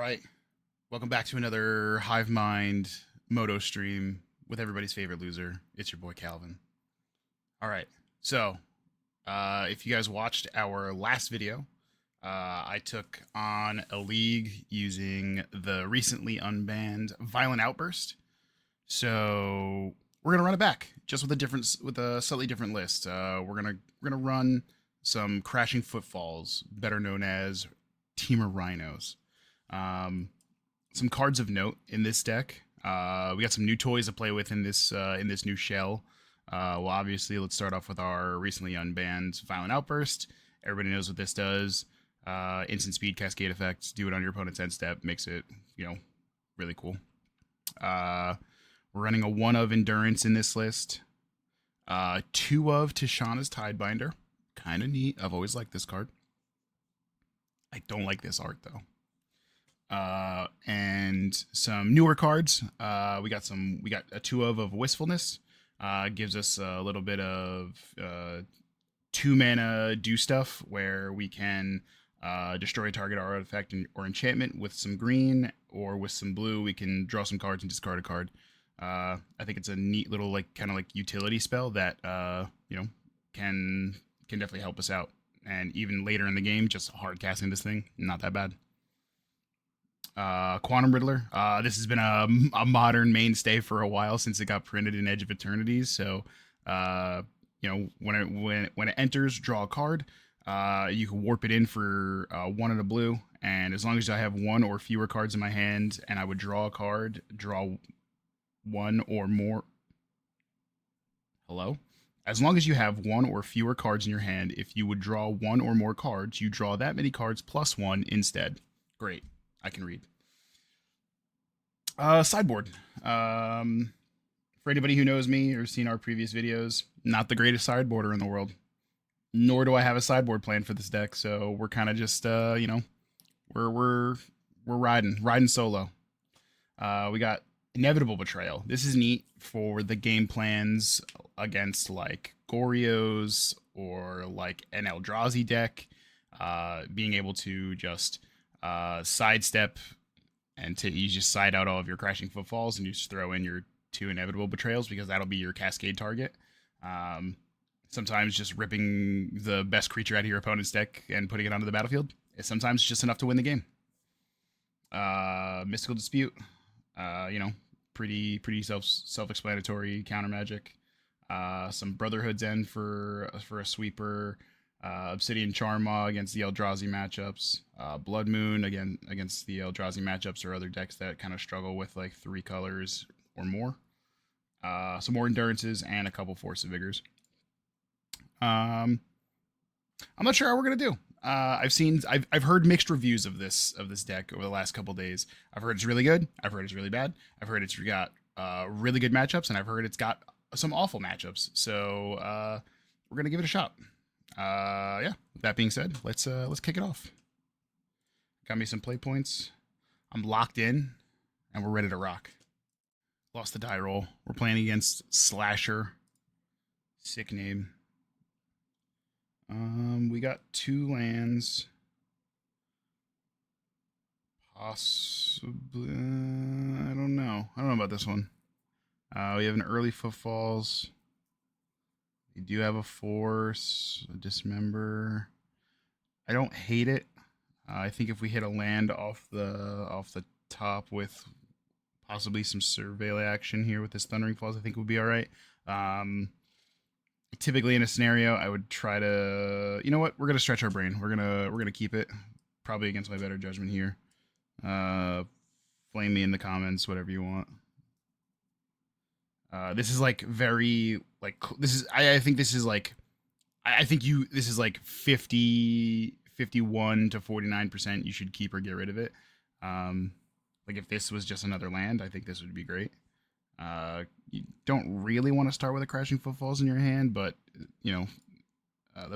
right. Welcome back to another Hive Mind Moto stream with everybody's favorite loser. It's your boy Calvin. All right. So, if you guys watched our last video, I took on a league using the recently unbanned Violent Outburst. So, we're gonna run it back, just with a slightly different list. We're gonna run some Crashing Footfalls, better known as Team of RHINOS. Um, some cards of note in this deck. We got some new toys to play with in this new shell. Well, obviously, let's start off with our recently unbanned Violent Outburst. Everybody knows what this does. Instant speed cascade effects. Do it on your opponent's end step. Makes it, really cool. We're running a 1 of Endurance in this list. 2 of Tishana's Tidebinder. Kind of neat. I've always liked this card. I don't like this art, though. And some newer cards. We got a 2 of Wistfulness. Gives us a little bit of 2 mana do stuff where we can destroy a target artifact or enchantment with some green, or with some blue we can draw some cards and discard a card. I think it's a neat little kind of utility spell that can definitely help us out. And even later in the game, just hard casting this thing, not that bad. Quantum Riddler. This has been a modern mainstay for a while since it got printed in Edge of Eternities. So, when it enters, draw a card. You can warp it in for 1 and a blue, and as long as I have 1 or fewer cards in my hand, and I would draw a card, draw 1 or more. Hello. As long as you have 1 or fewer cards in your hand, if you would draw 1 or more cards, you draw that many cards plus 1 instead. Great. I can read. Sideboard. For anybody who knows me or seen our previous videos, not the greatest sideboarder in the world. Nor do I have a sideboard plan for this deck, so we're kind of just we're riding solo. We got Inevitable Betrayal. This is neat for the game plans against Gorios or an Eldrazi deck. Being able to just sidestep and you just side out all of your Crashing Footfalls and you just throw in your 2 Inevitable Betrayals, because that'll be your cascade target. Sometimes just ripping the best creature out of your opponent's deck and putting it onto the battlefield is sometimes just enough to win the game. Mystical Dispute, pretty self-explanatory counter magic. Some Brotherhood's End for a sweeper. Obsidian Charma against the Eldrazi matchups. Blood Moon against the Eldrazi matchups or other decks that kind of struggle with 3 colors or more. Some more Endurances and a couple Force of Vigors. I'm not sure how we're gonna do. I've heard mixed reviews of this deck over the last couple days. I've heard it's really good. I've heard it's really bad. I've heard it's got really good matchups, and I've heard it's got some awful matchups. So we're gonna give it a shot. Yeah. With that being said, let's kick it off. Got me some play points. I'm locked in, and we're ready to rock. Lost the die roll. We're playing against Slasher. Sick name. We got 2 lands. Possibly, I don't know. I don't know about this one. We have an early Footfalls. We do have a Force, a Dismember. I don't hate it. I think if we hit a land off the top with possibly some Surveil action here with this Thundering Falls, I think we'll be all right. Typically in a scenario, I would try to, you know what? We're gonna stretch our brain. We're gonna keep it, probably against my better judgment here. Flame me in the comments, whatever you want. This is very this is I think this is this is 51 to 49%. You should keep or get rid of it. If this was just another land, I think this would be great. You don't really want to start with a Crashing Footfalls in your hand, but the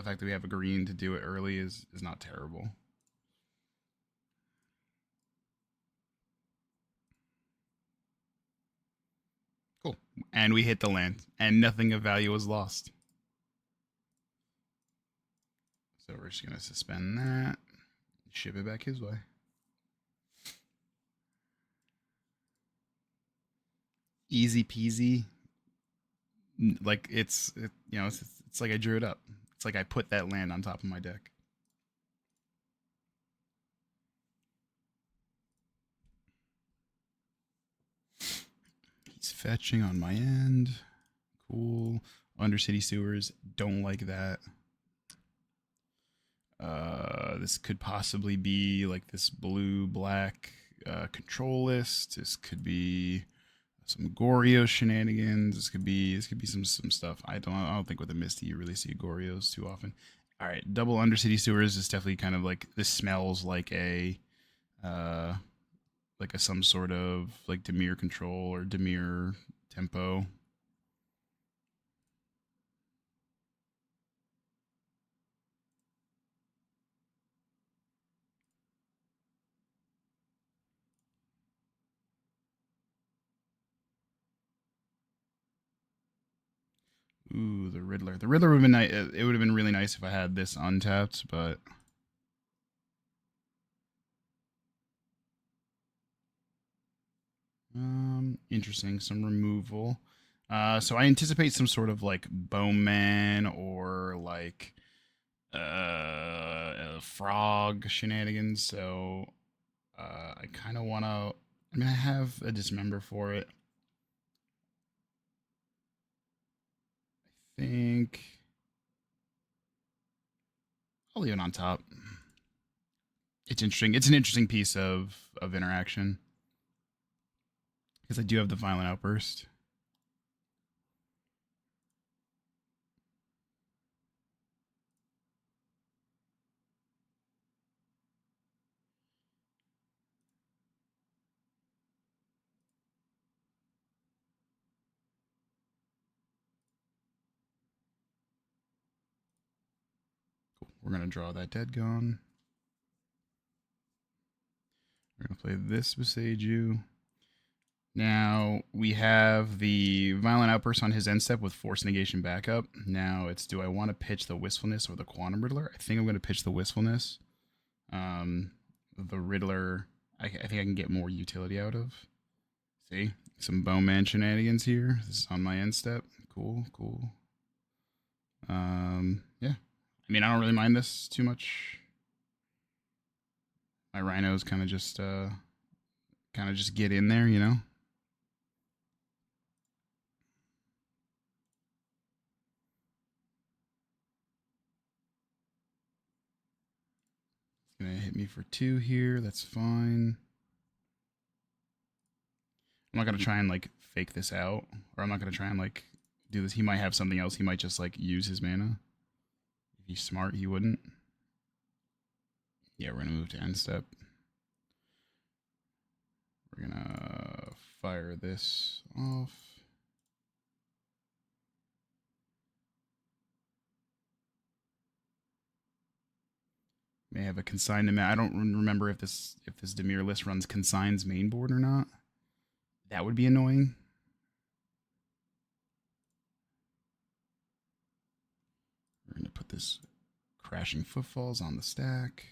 fact that we have a green to do it early is not terrible. Cool. And we hit the land, and nothing of value was lost. So we're just gonna suspend that, ship it back his way. easy peasy. Like it's like I drew it up. It's like I put that land on top of my deck. He's fetching on my end. Cool. Undercity sewers. Don't like that. This could possibly be like this blue black control list. This could be some Goryo shenanigans. This could be some stuff. I don't think with a Misty you really see Goryos too often. All right, double Undercity sewers is definitely kind of like this smells uh like a some sort of like Demir control or Demir tempo. Ooh, the Riddler. The Riddler would have been nice. It would have been really nice if I had this untapped, but interesting. Some removal. So I anticipate some sort of like bowman or like frog shenanigans. So I kind of want to. I mean, I have a dismember for it. I think I'll leave it on top. It's interesting. It's an interesting piece of interaction because I do have the violent outburst. Cool. We're gonna draw that dead gone. We're gonna play this beside you. Now we have the violent outburst on his end step with force negation backup. Now it's do I want to pitch the wistfulness or the quantum riddler? I think I'm going to pitch the wistfulness. The riddler, I think I can get more utility out of. See some bowman shenanigans here. This is on my end step. Cool, cool. Yeah. I mean, I don't really mind this too much. My rhinos kind of just get in there, you know. It's gonna hit me for 2 here. That's fine. I'm not gonna try and like fake this out, or I'm not gonna try and like do this. He might have something else. He might just like use his mana. If he's smart, he wouldn't. Yeah, we're gonna move to end step. We're gonna fire this off. May have a consigned amount. I don't remember if this Demir list runs consigns main board or not. That would be annoying. We're gonna put this crashing footfalls on the stack.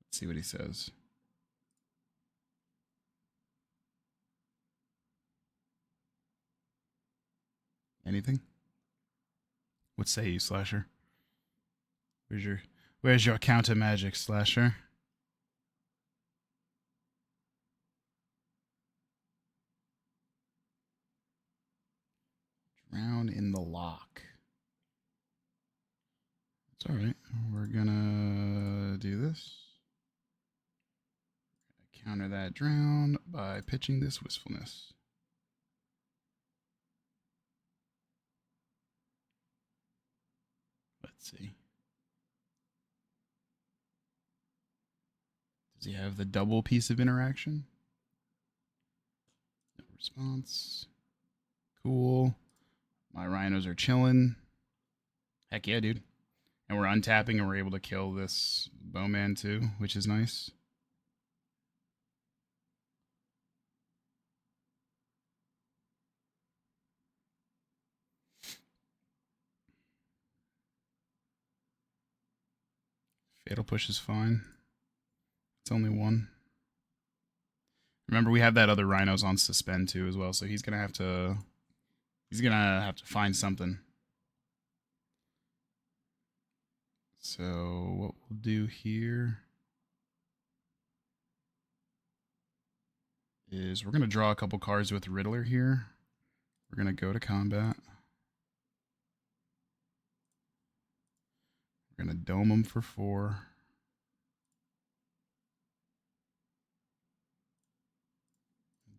Let's see what he says. Anything? What say you, Slasher? Where's your counter magic, Slasher? Drown in the lock. It's alright. We're gonna do this. Counter that drown by pitching this wistfulness. Let's see. Does he have the double piece of interaction? No response. Cool. My rhinos are chilling. Heck yeah, dude. And we're untapping and we're able to kill this bowman too, which is nice. Fatal push is fine. It's only 1. Remember, we have that other rhinos on suspend too as well, so he's gonna have to find something. So what we'll do here is we're gonna draw a couple cards with Riddler here. We're gonna go to combat. We're gonna dome him for 4.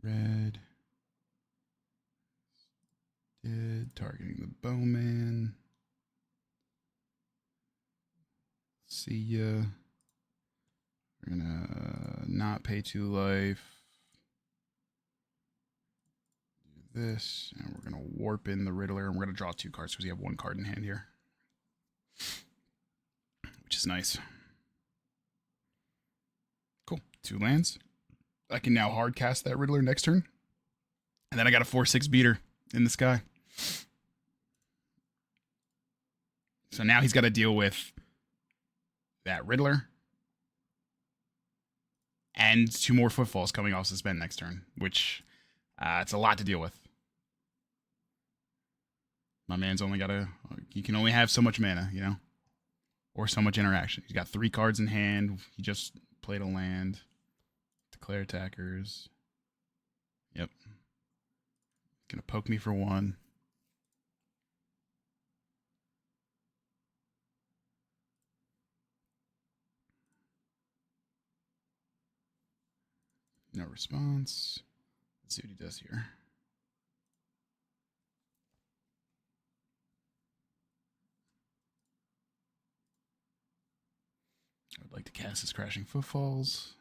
Red. Dead. Targeting the bowman. See ya. We're gonna not pay 2 life. Do this, and we're gonna warp in the Riddler, and we're gonna draw 2 cards because we have 1 card in hand here, which is nice. Cool. 2 lands. I can now hard cast that Riddler next turn, and then I got a 4/6 beater in the sky. So now he's got to deal with that Riddler and 2 more footfalls coming off suspend next turn, which it's a lot to deal with. My man's only got he can only have so much mana, you know, or so much interaction. He's got 3 cards in hand. He just played a land. Declare attackers. Yep. Gonna poke me for 1. No response. Let's see what he does here. I would like to cast his Crashing Footfalls.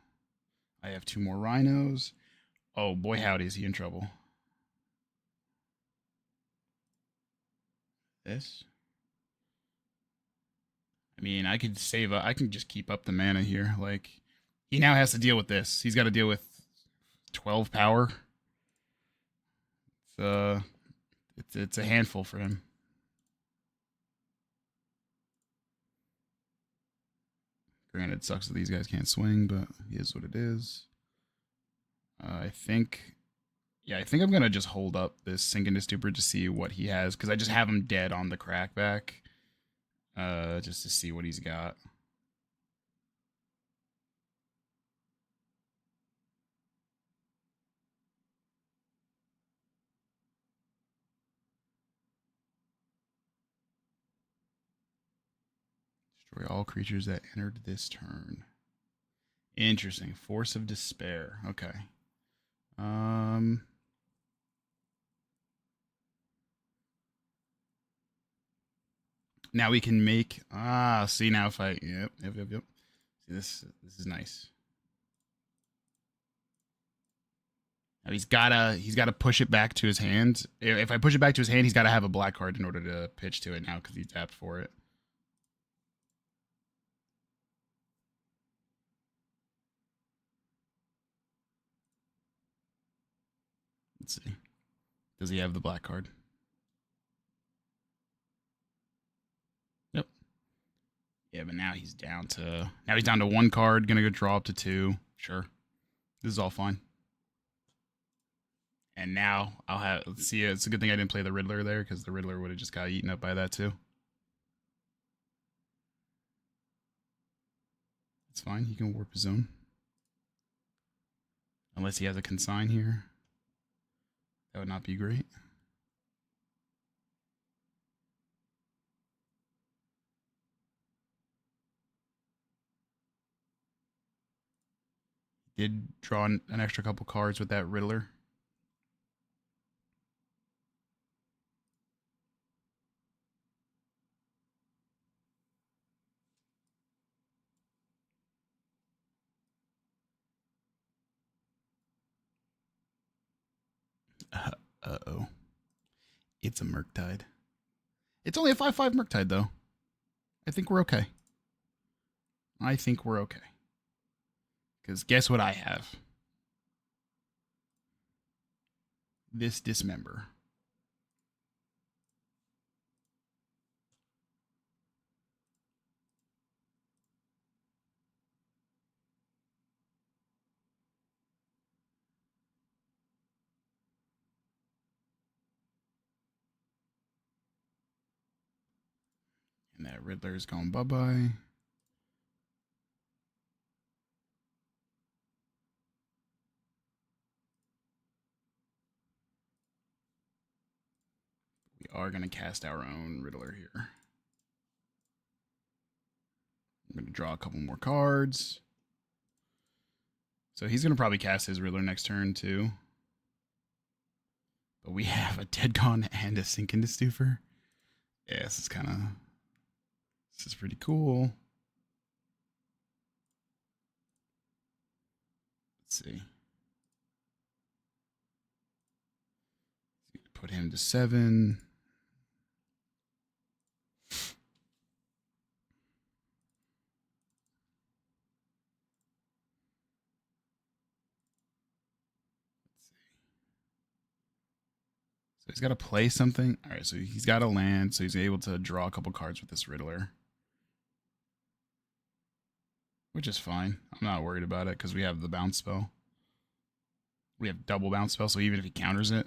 I have 2 more rhinos. Oh boy, howdy, is he in trouble. This. I mean, I could save I can just keep up the mana here. Like, he now has to deal with this. He's got to deal with 12 power. It's a handful for him. Granted, it sucks that these guys can't swing, but it is what it is. I think I'm gonna just hold up this Sink into Stupor to see what he has, because I just have him dead on the crackback, just to see what he's got. Destroy all creatures that entered this turn. Interesting. Force of Despair. Okay. Now we can make see now if I yep. See, this is nice. Now he's gotta push it back to his hand. If I push it back to his hand, he's gotta have a black card in order to pitch to it now because he tapped for it. Let's see. Does he have the black card? Yep. Yeah, but now he's down to 1 card, gonna go draw up to 2. Sure. This is all fine. And now I'll have, let's see, it's a good thing I didn't play the Riddler there, because the Riddler would have just got eaten up by that too. It's fine, he can warp his own. Unless he has a consign here. That would not be great. Did draw an extra couple cards with that Riddler. Uh-oh. It's a Murktide. It's only a 5/5 Murktide, though. I think we're okay. Because guess what I have? This Dismember. Riddler's going bye-bye. We are going to cast our own Riddler here. I'm going to draw a couple more cards. So he's going to probably cast his Riddler next turn, too. But we have a Dead Gone and a Sink into Stupor. Yeah, this is kind of... This is pretty cool. Let's see. Put him to 7. So he's got to play something. All right, so he's got a land, so he's able to draw a couple cards with this Riddler. Which is fine. I'm not worried about it because we have the bounce spell. We have double bounce spell, so even if he counters it.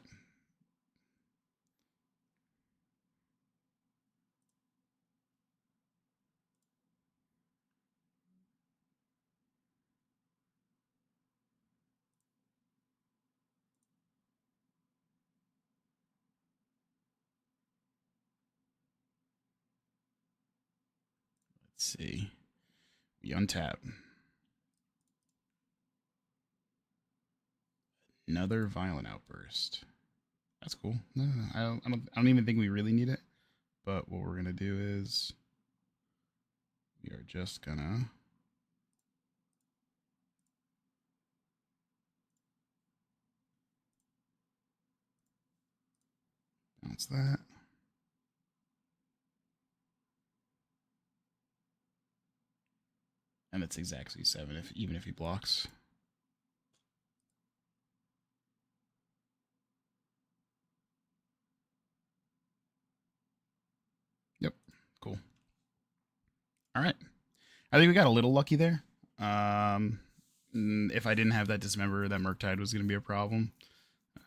Let's see. We untap. Another Violent Outburst. That's cool. No, I don't even think we really need it. But what we're gonna do is we are just gonna bounce that. And it's exactly 7 even if he blocks. Yep. Cool. All right. I think we got a little lucky there. If I didn't have that Dismember, that Murktide was going to be a problem.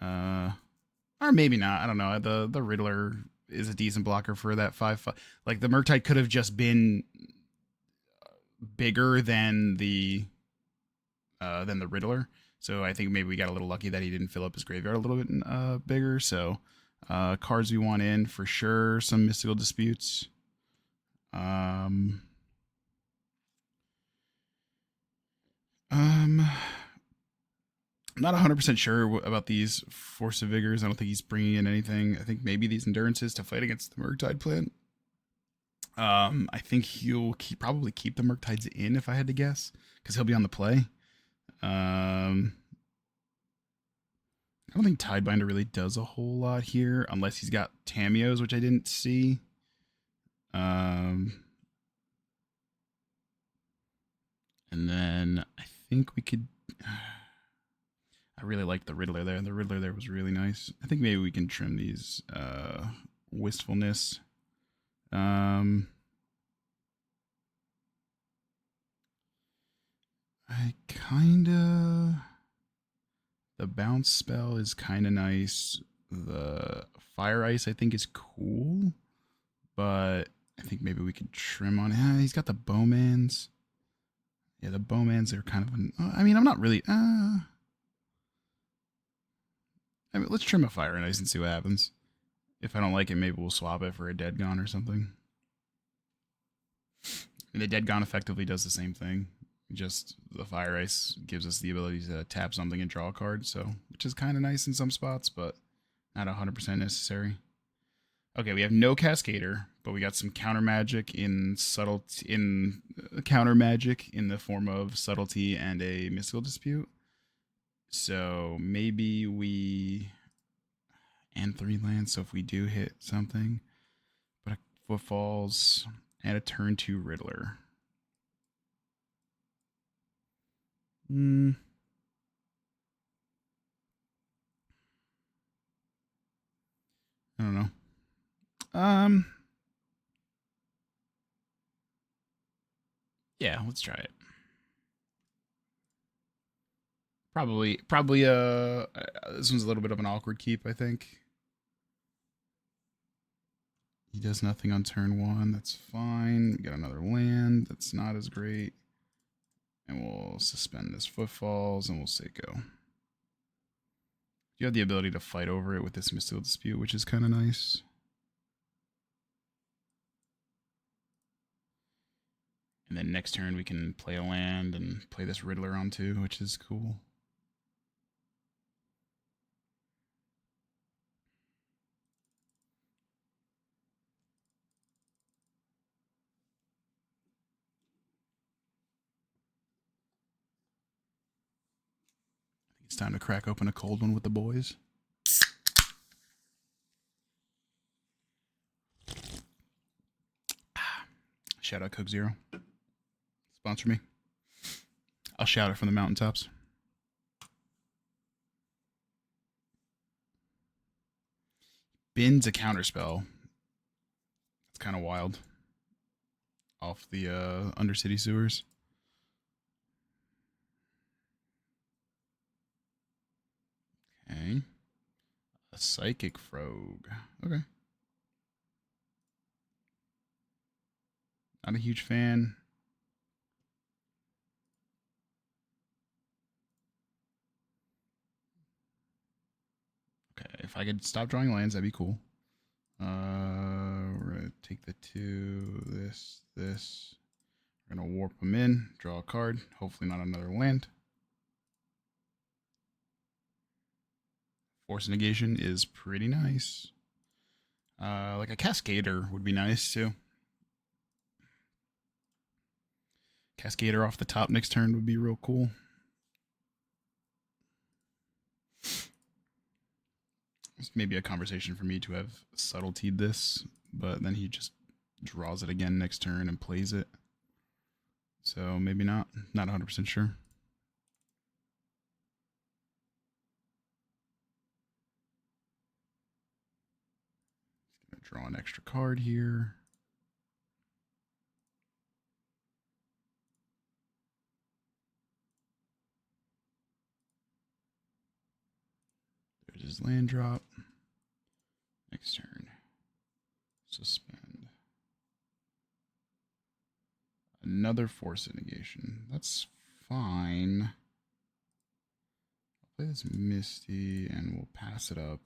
Or maybe not. I don't know. The Riddler is a decent blocker for that 5/5. Like the Murktide could have just been bigger than the Riddler. So I think maybe we got a little lucky that he didn't fill up his graveyard a little bit bigger. So cards we want in for sure. Some Mystical Disputes. I'm not 100% sure about these Force of Vigors. I don't think he's bringing in anything. I think maybe these Endurances to fight against the Murktide plan. I think he'll probably keep the Murktides in if I had to guess, because he'll be on the play. I don't think Tidebinder really does a whole lot here, unless he's got Tamios, which I didn't see. And then I think we could... I really like the Riddler there. The Riddler there was really nice. I think maybe we can trim these Wistfulness. I kinda... The bounce spell is kinda nice. The Fire Ice I think is cool. But I think maybe we could trim on... he's got the Bowmans. Yeah, the Bowmans are kind of... I mean, I'm not really... I mean, let's trim a Fire Ice and see what happens. If I don't like it, maybe we'll swap it for a Dead Gone or something. And the Dead Gone effectively does the same thing. Just the Fire Ice gives us the ability to tap something and draw a card, so which is kind of nice in some spots, but not 100% necessary. Okay, we have no Cascader, but we got some counter magic in counter magic in the form of Subtlety and a Mystical Dispute. So maybe we and 3 lands. So if we do hit something, but a Footfalls and a turn 2 Riddler. I don't know. Yeah, let's try it. Probably this one's a little bit of an awkward keep, I think. He does nothing on turn 1. That's fine. We got another land. That's not as great. And we'll suspend this footfalls and we'll say go. You have the ability to fight over it with this mystical dispute, which is kind of nice. And then next turn we can play a land and play this Riddler on 2, which is cool. It's time to crack open a cold one with the boys. Shout out Coke Zero. Sponsor me. I'll shout it from the mountaintops. Bin's a counterspell. It's kind of wild. Off the Undercity sewers. Okay. A Psychic Frog. Okay. Not a huge fan. Okay, if I could stop drawing lands, that'd be cool. We're gonna take the 2, this. We're gonna warp them in, draw a card. Hopefully not another land. Force negation is pretty nice. Like a Cascader would be nice too. Cascader off the top next turn would be real cool. It's maybe a conversation for me to have subtletied this, but then he just draws it again next turn and plays it. So maybe not. Not 100% sure. Gonna draw an extra card here. There's his land drop. Next turn. Suspend. Another force negation. That's fine. I'll play this Misty and we'll pass it up.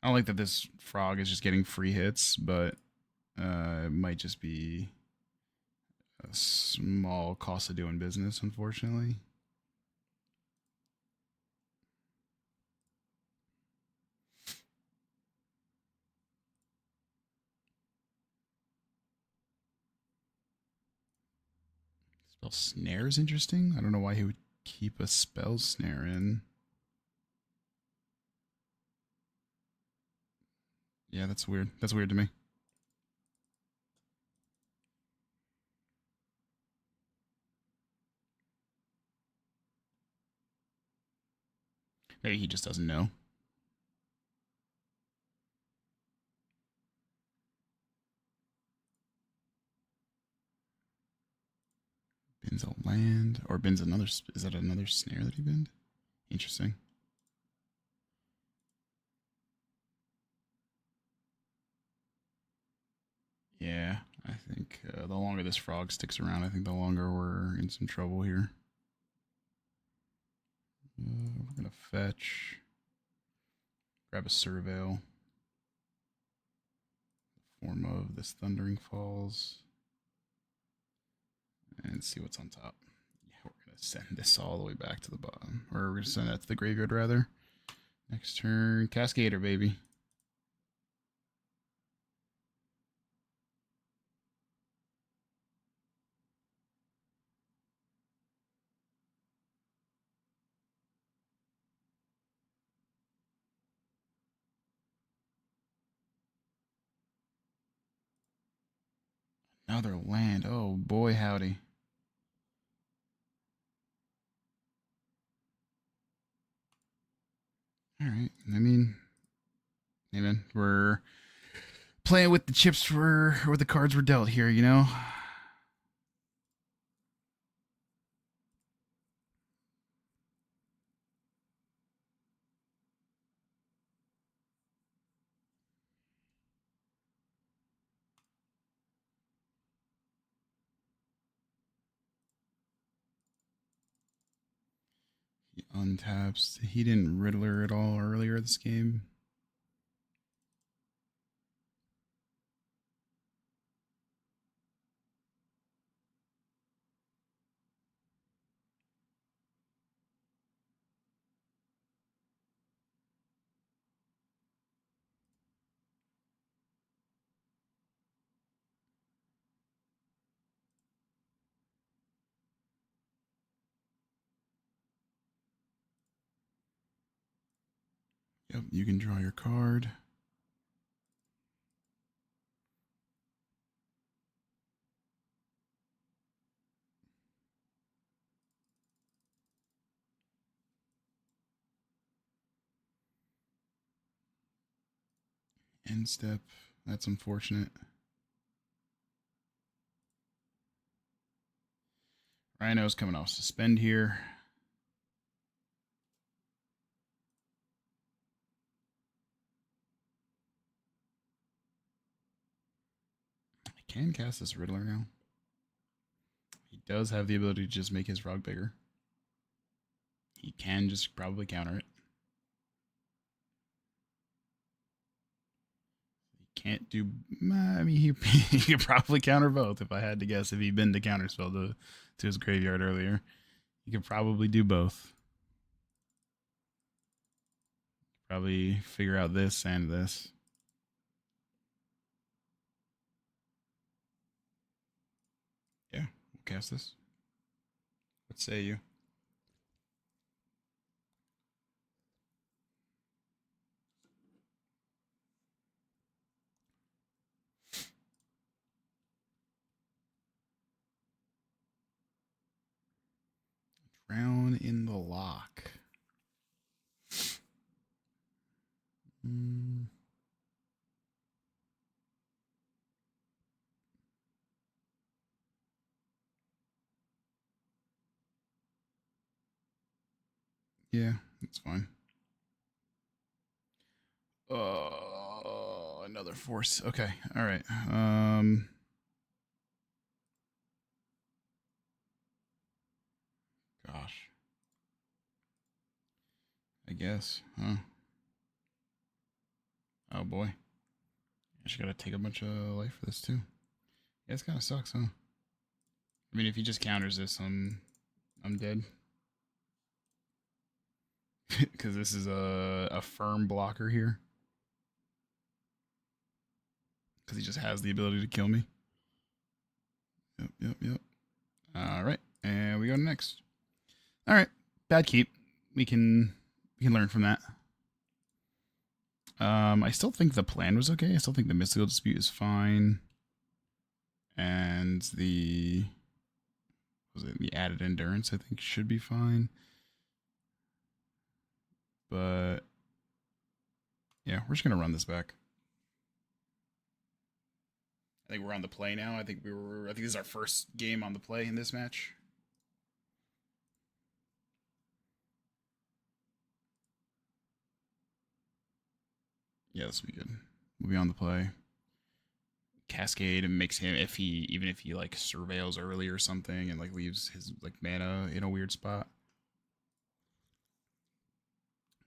I don't like that this frog is just getting free hits, but it might just be a small cost of doing business, unfortunately. Spell snare is interesting. I don't know why he would keep a spell snare in. Yeah, that's weird. That's weird to me. Maybe he just doesn't know. Bins a land. Or bins another. Is that another snare that he binned? Interesting. Yeah, I think the longer this frog sticks around, I think the longer we're in some trouble here. We're going to fetch. Grab a Surveil. Form of this Thundering Falls. And see what's on top. Yeah, we're going to send this all the way back to the bottom. Or we're going to send that to the graveyard, rather. Next turn, Cascader, baby. Another land. Oh, boy, howdy. All right. I mean, hey, man, we're playing with the chips were, or the cards were dealt here, you know? untaps. He didn't Riddler at all earlier this game. Yep, you can draw your card. End step. That's unfortunate. Rhino's coming off suspend here. I can cast this Riddler now. He does have the ability to just make his frog bigger. He can just probably counter it. He can't do... I mean, he could probably counter both if I had to guess. If he'd been to counterspell to his graveyard earlier, he could probably do both. Probably figure out this and this. Yeah, we'll cast this. What say you? Drown in the lock. Yeah, that's fine. Another force. Okay, all right. Gosh. I guess, huh? Oh boy. I just gotta take a bunch of life for this too. Yeah, this kind of sucks, huh? I mean, if he just counters this, I'm dead. Because this is a firm blocker here. Because he just has the ability to kill me. Yep. All right, and we go next. All right, bad keep. We can learn from that. I still think the plan was okay. I still think the mystical dispute is fine, and the added endurance I think should be fine. But yeah, we're just gonna run this back. I think we're on the play now. I think this is our first game on the play in this match. Yeah, this will be good. We'll be on the play. Cascade and makes him even if he like surveils early or something and like leaves his like mana in a weird spot.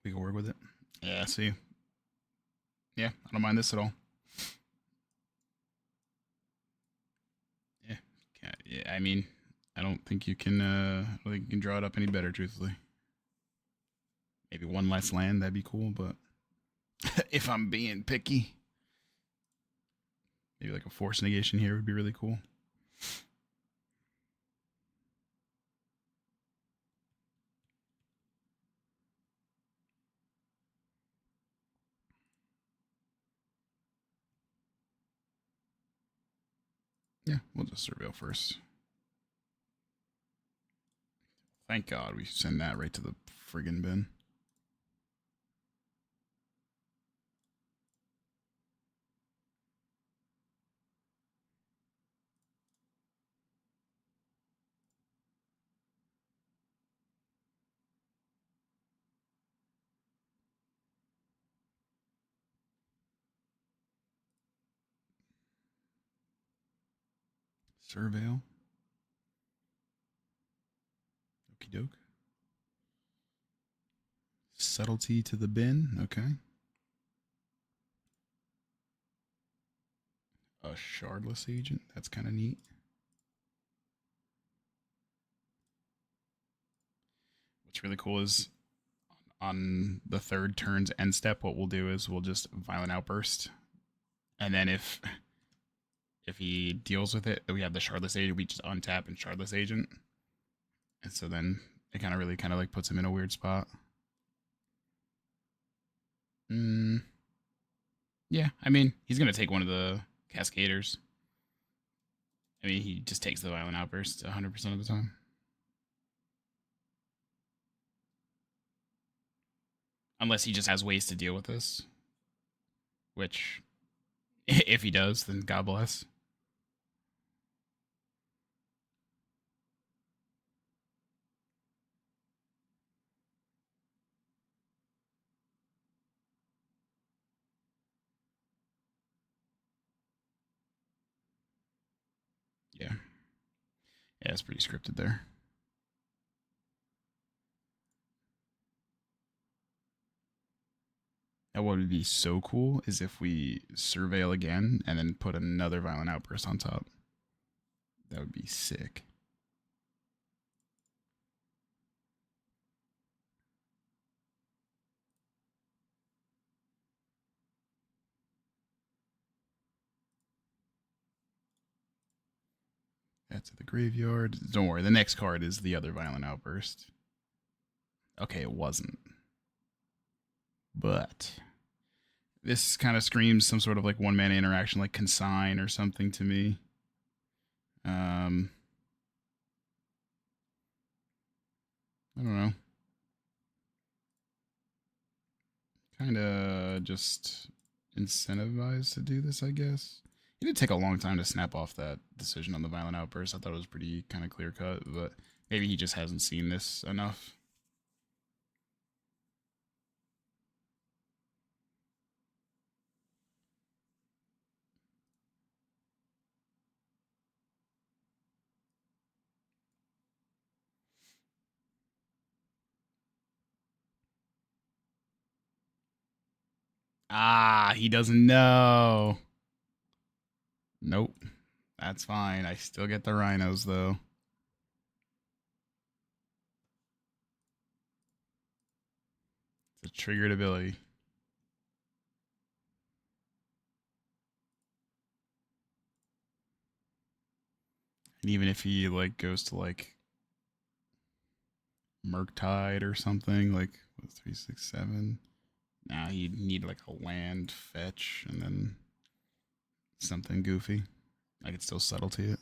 We can work with it. Yeah, see. Yeah, I don't mind this at all. Yeah, I mean, I don't think you can draw it up any better, truthfully. Maybe one less land, that'd be cool, but if I'm being picky, maybe like a force negation here would be really cool. Yeah, we'll just surveil first. Thank God we send that right to the friggin' bin. Surveil. Okie doke. subtlety to the bin. Okay. A shardless agent. That's kind of neat. What's really cool is on the third turn's end step, what we'll do is we'll just violent outburst, and then if he deals with it, we have the shardless agent. We just untap and shardless agent, and so then it really kind of like puts him in a weird spot. Yeah, I mean he's gonna take one of the cascaders. I mean he just takes the violent outburst 100% of the time. Unless he just has ways to deal with this, which if he does, then God bless. Yeah. Yeah, it's pretty scripted there. Now, what would be so cool is if we surveil again and then put another violent outburst on top. That would be sick. That's at the graveyard. Don't worry, the next card is the other violent outburst. Okay, it wasn't. But this kind of screams some sort of like one mana interaction, like consign or something to me. I don't know. Kind of just incentivized to do this, I guess. It did take a long time to snap off that decision on the violent outburst. I thought it was pretty kind of clear cut, but maybe he just hasn't seen this enough. Ah, he doesn't know. Nope. That's fine. I still get the rhinos, though. It's a triggered ability. And even if he, like, goes to, like, Murktide or something, like, 3, 6, 7. Now he'd need, like, a land fetch and then something goofy. I could still subtlety it.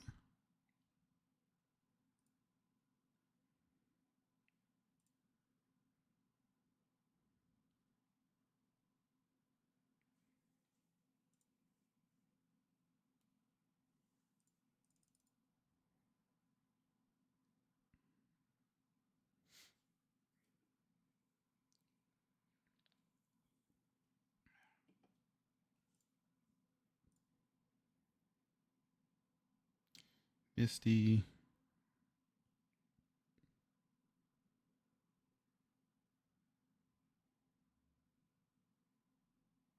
Misty.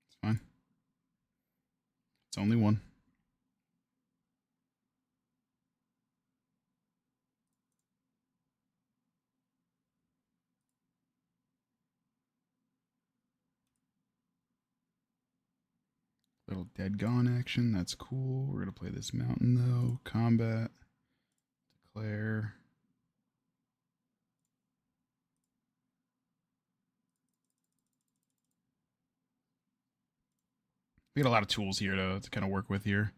It's fine. It's only one. Little dead gone action. That's cool. We're going to play this mountain, though. Combat. Declare. We got a lot of tools here to kind of work with here.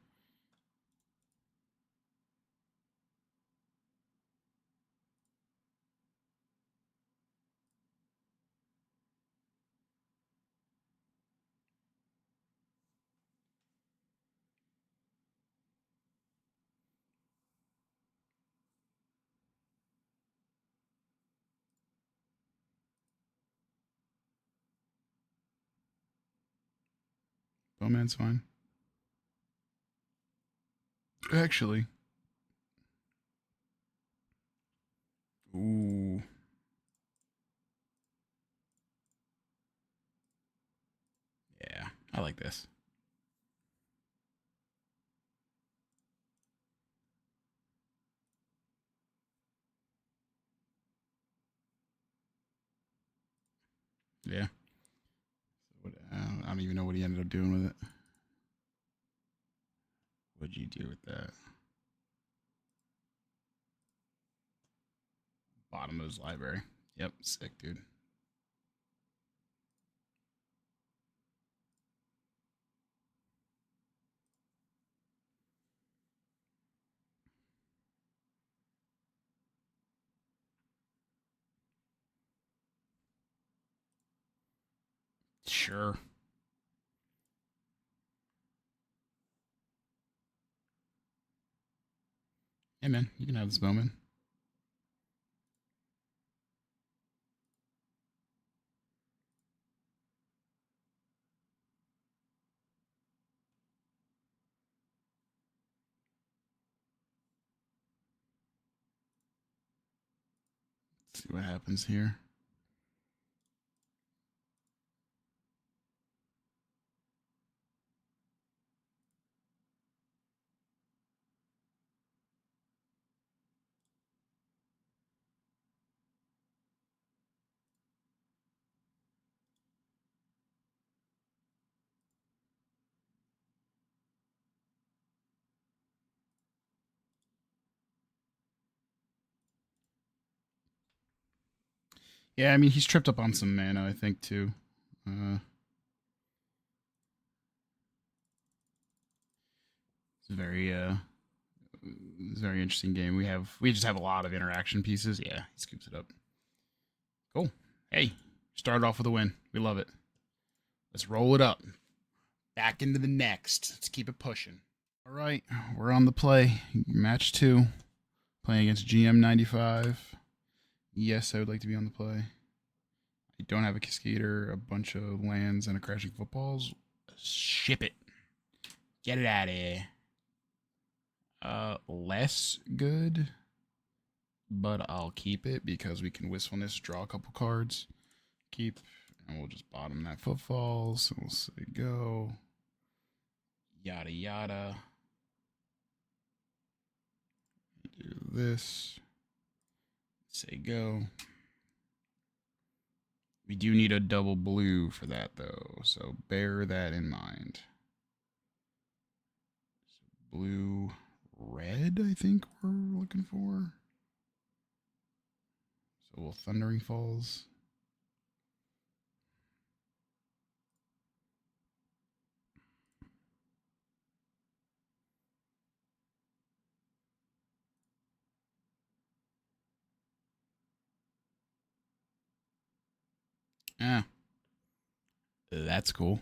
Bowman's fine. Actually. Ooh. I like this. Yeah. I don't even know what he ended up doing with it. What'd you do with that? Bottom of his library. Yep, sick, dude. Sure. Hey, man, you can have this moment. Let's see what happens here. Yeah, I mean, he's tripped up on some mana, I think, too. It's a very interesting game. We just have a lot of interaction pieces. Yeah, he scoops it up. Cool. Hey, started off with a win. We love it. Let's roll it up. Back into the next. Let's keep it pushing. All right, we're on the play. Match 2. Playing against GM95. Yes, I would like to be on the play. I don't have a Cascader, a bunch of lands, and a Crashing Footballs. Ship it. Get it out of here. Less good, but I'll keep it because we can Wistfulness, draw a couple cards. Keep, and we'll just bottom that Footfall. So we'll say go. Yada yada. Do this. Say go. We do need a double blue for that, though, so bear that in mind. So blue, red, I think we're looking for. So we'll Thundering Falls. Ah, that's cool.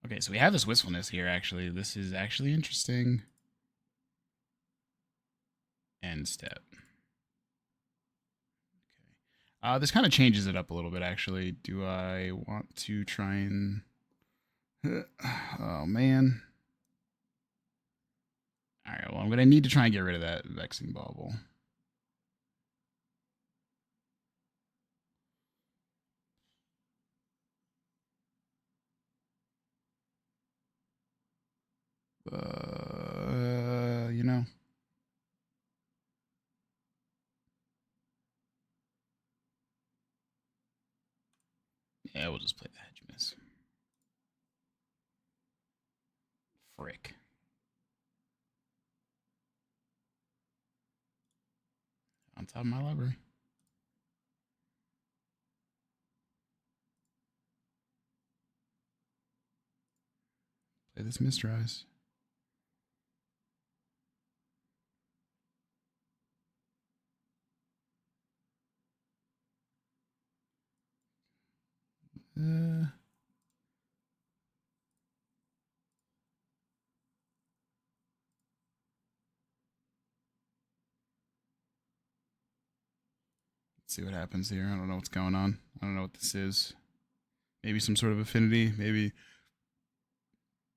Okay, so we have this Wistfulness here, actually. This is actually interesting. End step. Okay. This kind of changes it up a little bit, actually. Do I want to try and... Oh, man. Alright, well, I'm going to need to try and get rid of that Vexing Bauble. You know... Yeah, we'll just play the Hedge Miss. Frick. On top of my library. Play this Mistrise. Let's see what happens here. I don't know what's going on. I don't know what this is. Maybe some sort of affinity. Maybe,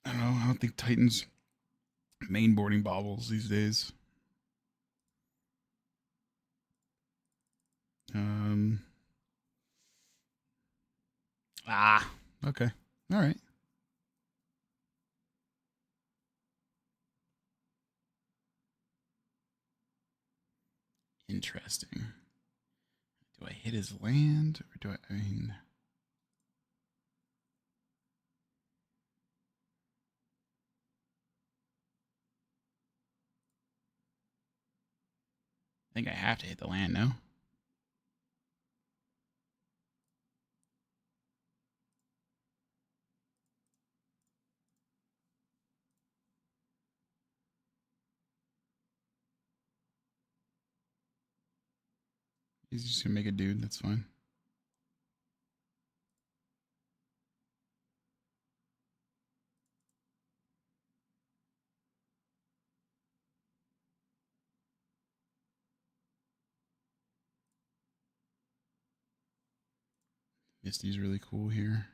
I don't know. I don't think Titans main boarding baubles these days. Ah, Okay. All right. Interesting. Do I hit his land or do I mean... I think I have to hit the land, no? He's just gonna make a dude, that's fine. Misty's really cool here.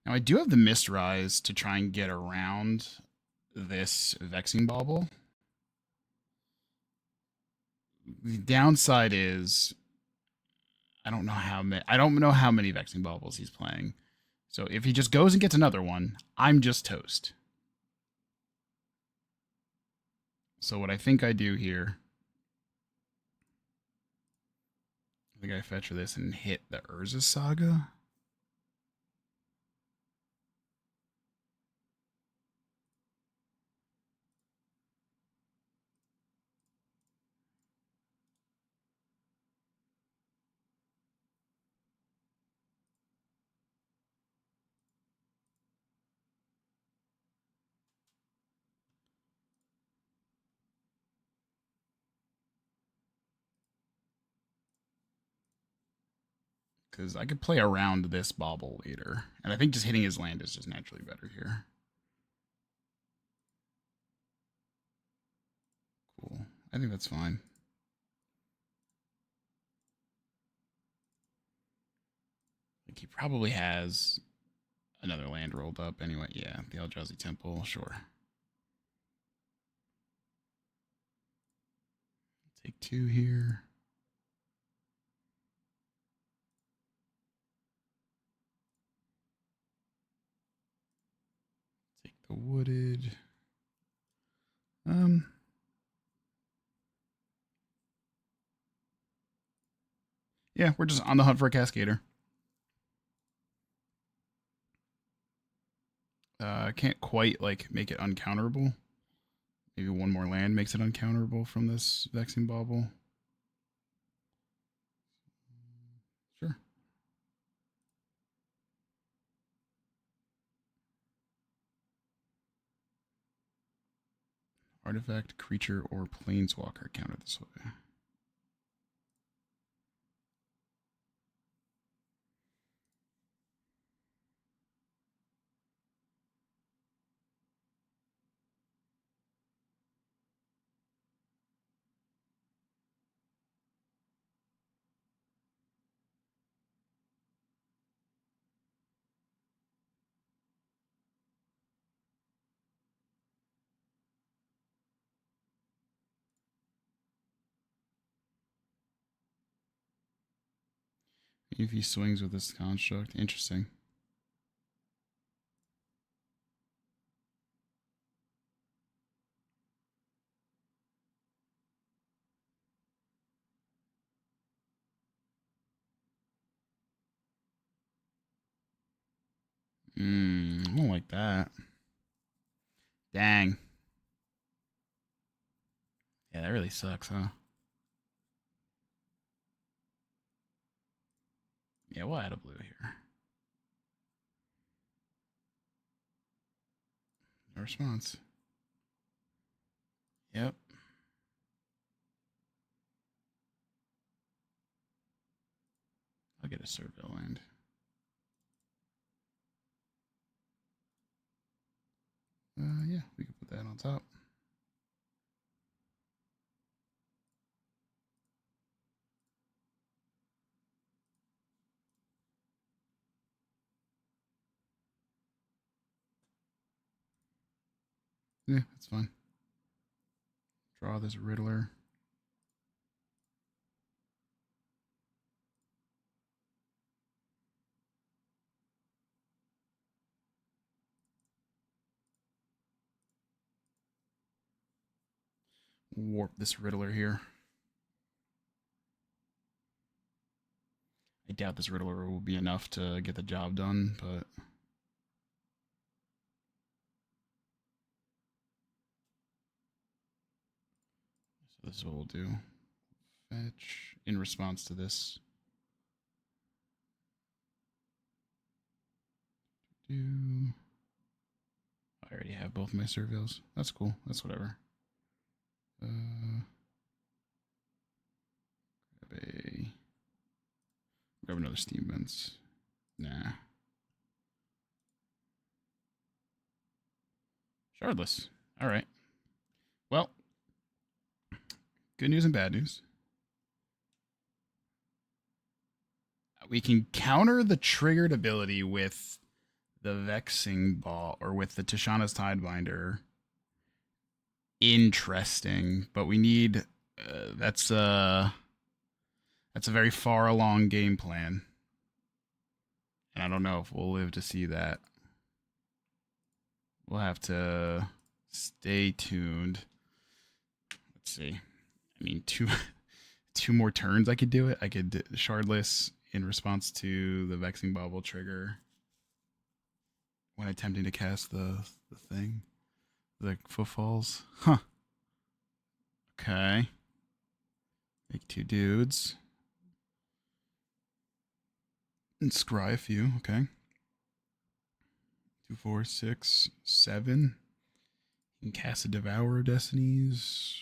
Now I do have the Mist Rise to try and get around this Vexing Bauble. The downside is I don't know how many Vexing Baubles he's playing. So if he just goes and gets another one, I'm just toast. So what I think I do here, I think I fetch for this and hit the Urza Saga. Because I could play around this Bauble later. And I think just hitting his land is just naturally better here. Cool. I think that's fine. Like he probably has another land rolled up anyway. Yeah, the Eldrazi Temple, sure. Take 2 here. Take the wooded. Yeah, we're just on the hunt for a Cascader. Can't quite like make it uncounterable. Maybe one more land makes it uncounterable from this Vexing Bauble. Sure. Artifact, creature, or planeswalker counter this way. If he swings with this construct, interesting. I don't like that. Dang. Yeah, that really sucks, huh? Yeah, we'll add a blue here. No response. Yep. I'll get a Citadel land. Yeah, we can put that on top. Yeah, that's fine. Draw this Riddler. Warp this Riddler here. I doubt this Riddler will be enough to get the job done, but... So this is what we'll do. Fetch in response to this. I already have both my surveils. That's cool. That's whatever. Grab another steam vents. Nah. Shardless. All right. Well, good news and bad news. We can counter the triggered ability with the Vexing Ball or with the Tishana's Tidebinder. Interesting, but we need that's a very far along game plan, and I don't know if we'll live to see that. We'll have to stay tuned. Let's see. I mean, two more turns I could do it. I could Shardless in response to the Vexing Bubble trigger when attempting to cast the thing. The footfalls. Huh. Okay. Make 2 dudes. And scry a few. Okay. 2, 4, 6, 7. You can cast a Devourer of Destinies.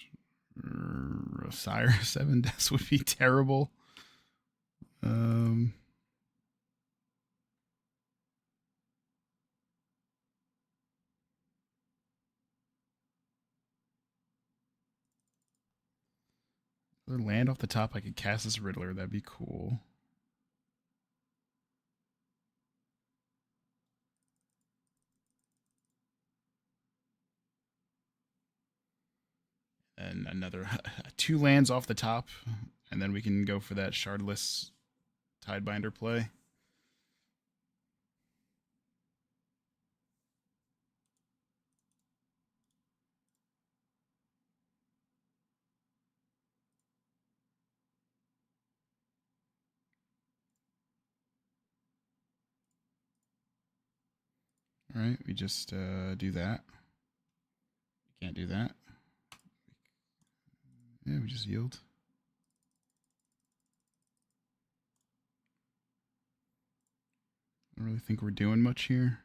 Sire 7 deaths would be terrible. Land off the top, I could cast this Riddler. That'd be cool. And another 2 lands off the top, and then we can go for that Shardless Tidebinder play. All right, we just do that. We can't do that. Yeah, we just yield. I don't really think we're doing much here.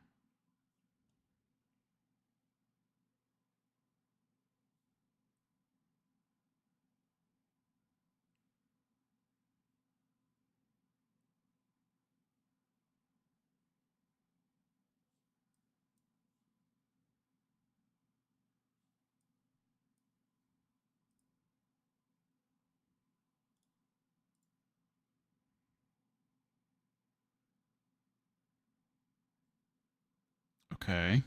Okay.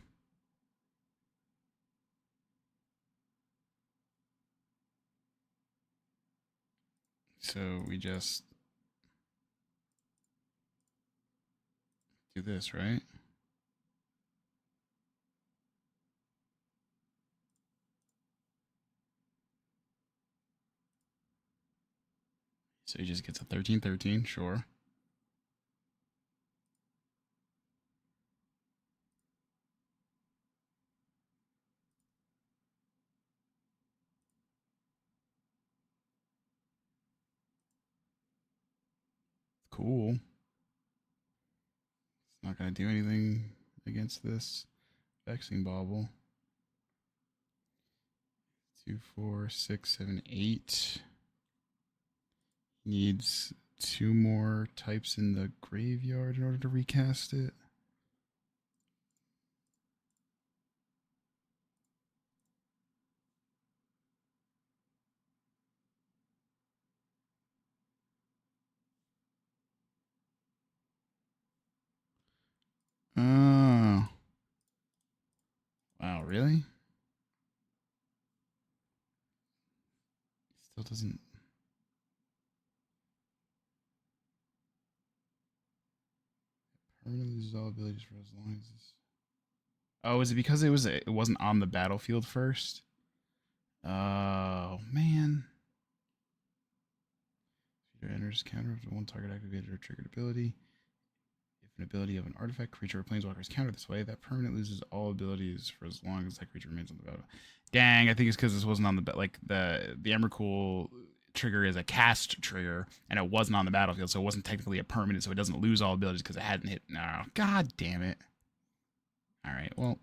So we just do this, right? So he just gets a 13/13, sure. Cool. It's not going to do anything against this Vexing Bauble. 2, 4, 6, 7, 8. Needs 2 more types in the graveyard in order to recast it. Oh. Wow, really? Still doesn't. Permanently loses all abilities for as long as this. Oh, is it because it wasn't on the battlefield first? Oh man. Feature enters counter if one target activated or triggered ability. If an ability of an artifact, creature, or planeswalker is countered this way, that permanent loses all abilities for as long as that creature remains on the battlefield. Dang, I think it's because this wasn't on the like the Emrakul trigger is a cast trigger, and it wasn't on the battlefield, so it wasn't technically a permanent, so it doesn't lose all abilities because it hadn't hit. No, god damn it. All right, well.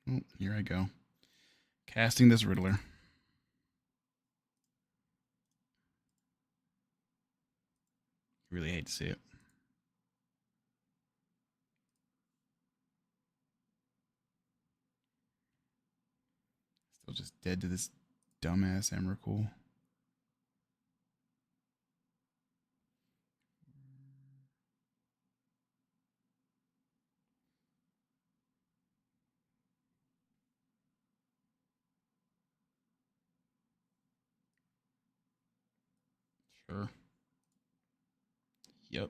Oh, here I go. Casting this Riddler. Really hate to see it. Still just dead to this dumbass Emrakul. Sure. Yep.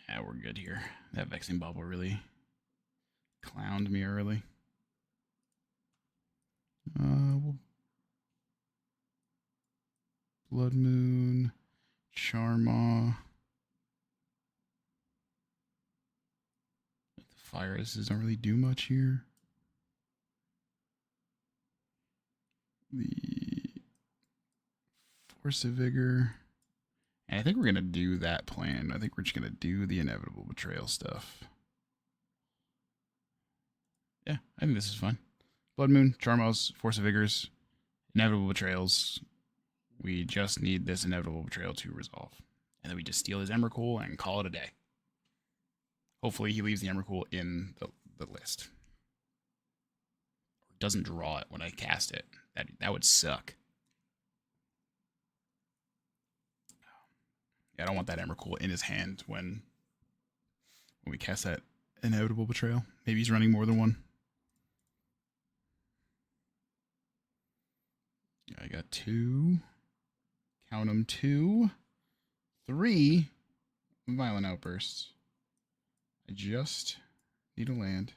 Yeah, we're good here. That Vexing Bubble really clowned me early. Blood Moon, Charma. The Fire Ices don't really do much here. The Force of Vigor. And I think we're going to do that plan. I think we're just going to do the Inevitable Betrayal stuff. Yeah, I think this is fine. Blood Moon, Charmos, Force of Vigors, Inevitable Betrayals. We just need this Inevitable Betrayal to resolve. And then we just steal his Emrakul and call it a day. Hopefully he leaves the Emrakul in the list. Or doesn't draw it when I cast it. That would suck. Yeah, I don't want that Emrakul in his hand when we cast that Inevitable Betrayal. Maybe he's running more than one. I got 2. Count them 2. 3 Violent Outbursts. I just need a land.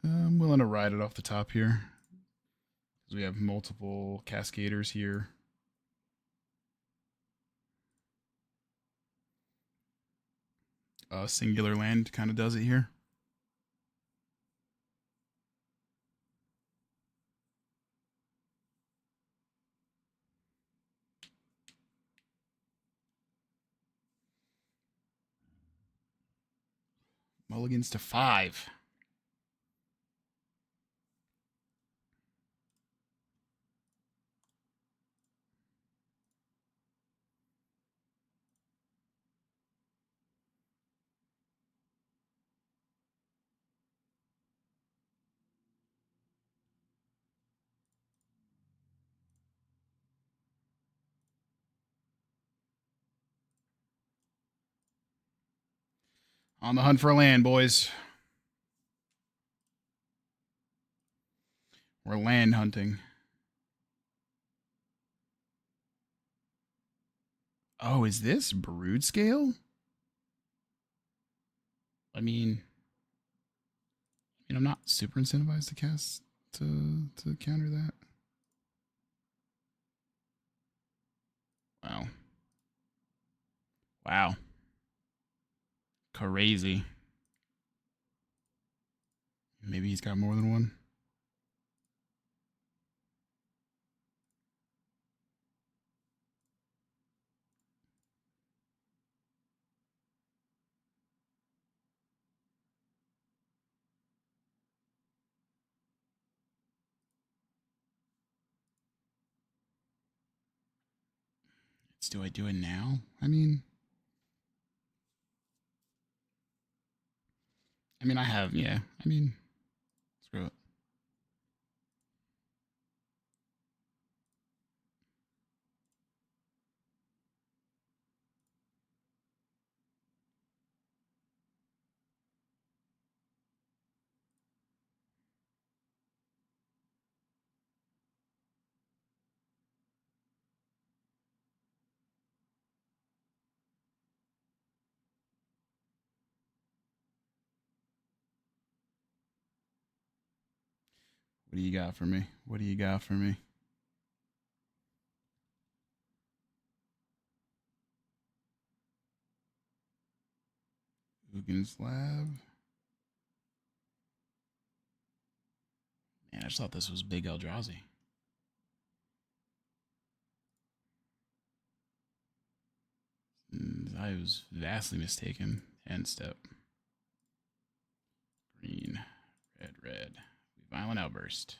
I'm willing to ride it off the top here. Because we have multiple Cascaders here. Singular land kind of does it here. Mulligans to 5. On the hunt for land, boys. We're land hunting. Oh, is this Brood Scale? I mean, I'm not super incentivized to cast to counter that. Wow. Wow. Crazy. Maybe he's got more than one. Do I do it now? I mean, I have, yeah. I mean, screw it. What do you got for me? What do you got for me? Ugin's Lab. Man, I just thought this was Big Eldrazi. I was vastly mistaken. End step. Green, red, red. Violent Outburst.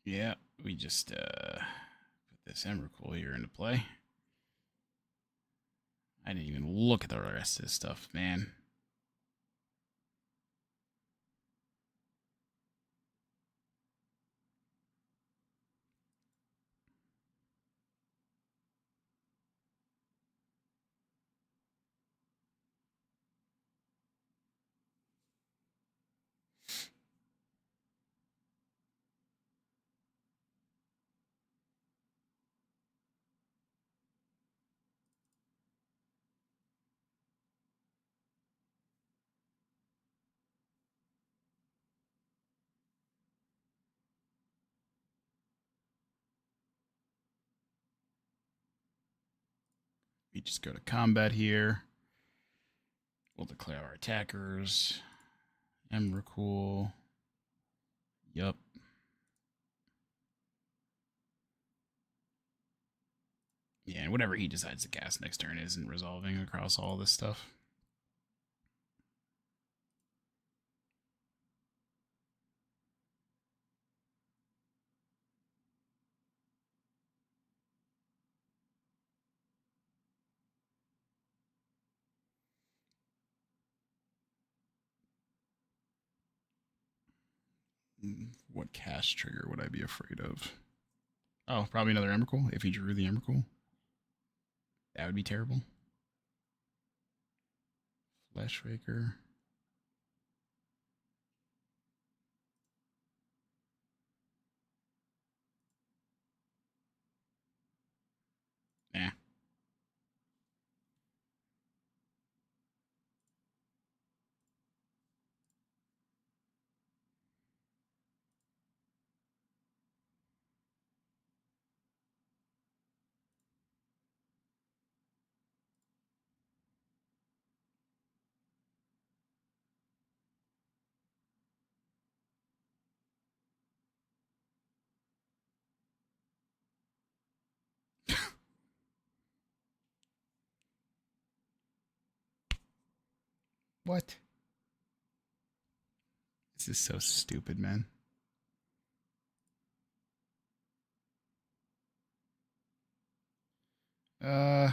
Yeah, we just put this Emrakul here into play. I didn't even look at the rest of this stuff, man. We just go to combat here. We'll declare our attackers. Emrakul. Yup. Yeah, and whatever he decides to cast next turn isn't resolving across all this stuff. What cast trigger would I be afraid of? Oh, probably another Emrakul. If he drew the Emrakul, that would be terrible. Fleshraker. Nah. What? This is so stupid, man. I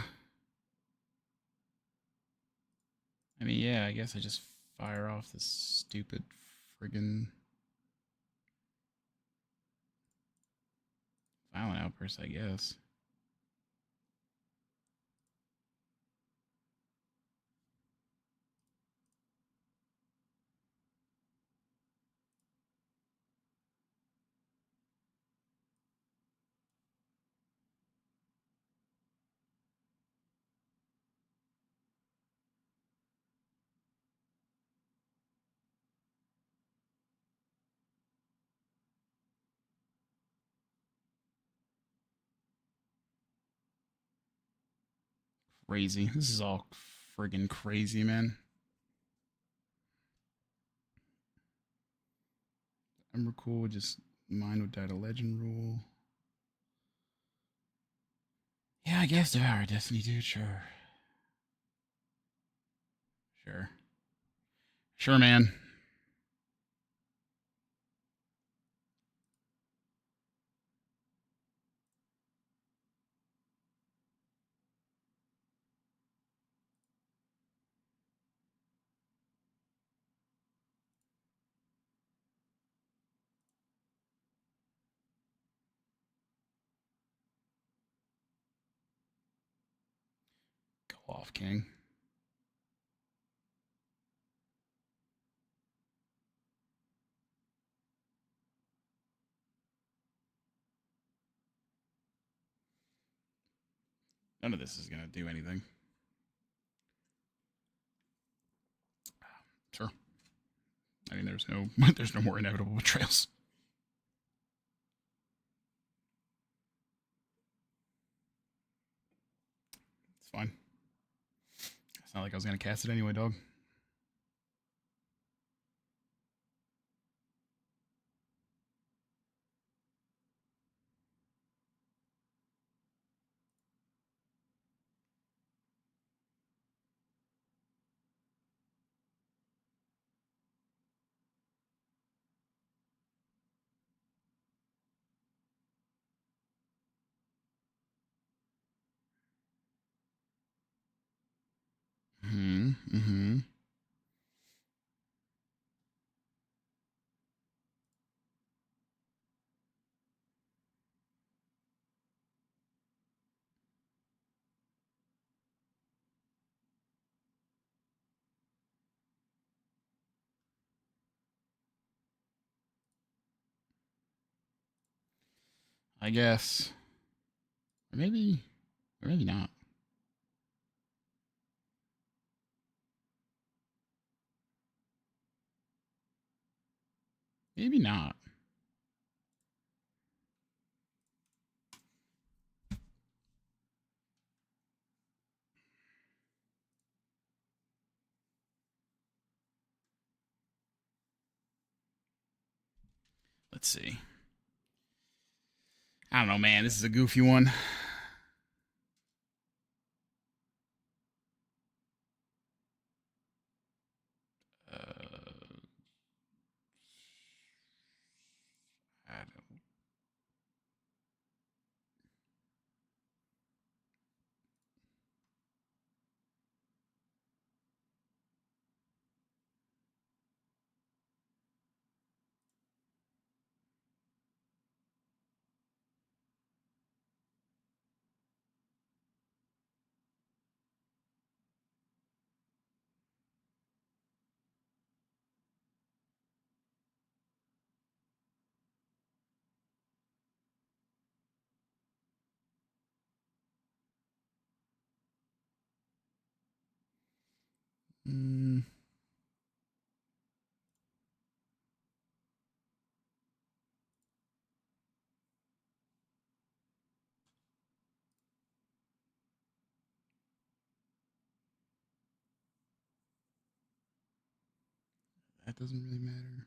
mean, yeah, I guess I just fire off this stupid friggin' Violent Outburst, I guess. Crazy. This is all friggin' crazy, man. Emrakul, just mine would die to legend rule. Yeah, I guess Devour Destiny, dude. Sure. Sure. Sure, man. Go off. off, King. None of this is going to do anything. Sure. I mean, there's no more inevitable betrayals. It's fine. It's not like I was going to cast it anyway, dog. Mm-hmm. I guess. Or maybe not. Maybe not. Let's see. I don't know, man. This is a goofy one. I don't. Mm, that doesn't really matter.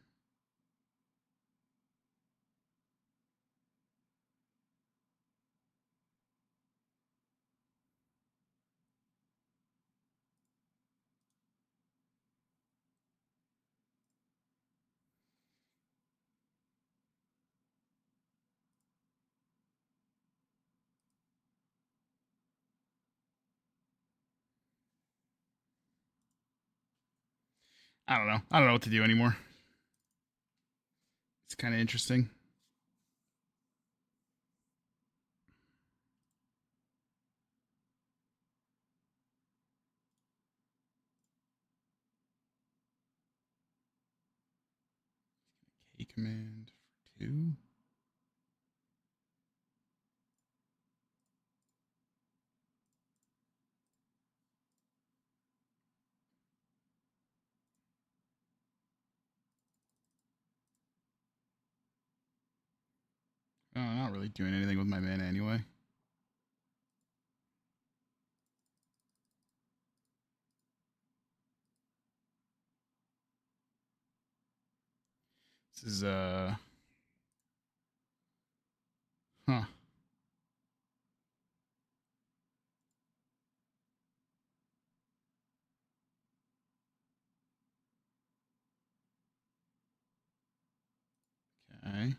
I don't know. I don't know what to do anymore. It's kind of interesting. K command for 2. Oh, I'm not really doing anything with my mana anyway. This is huh. Okay.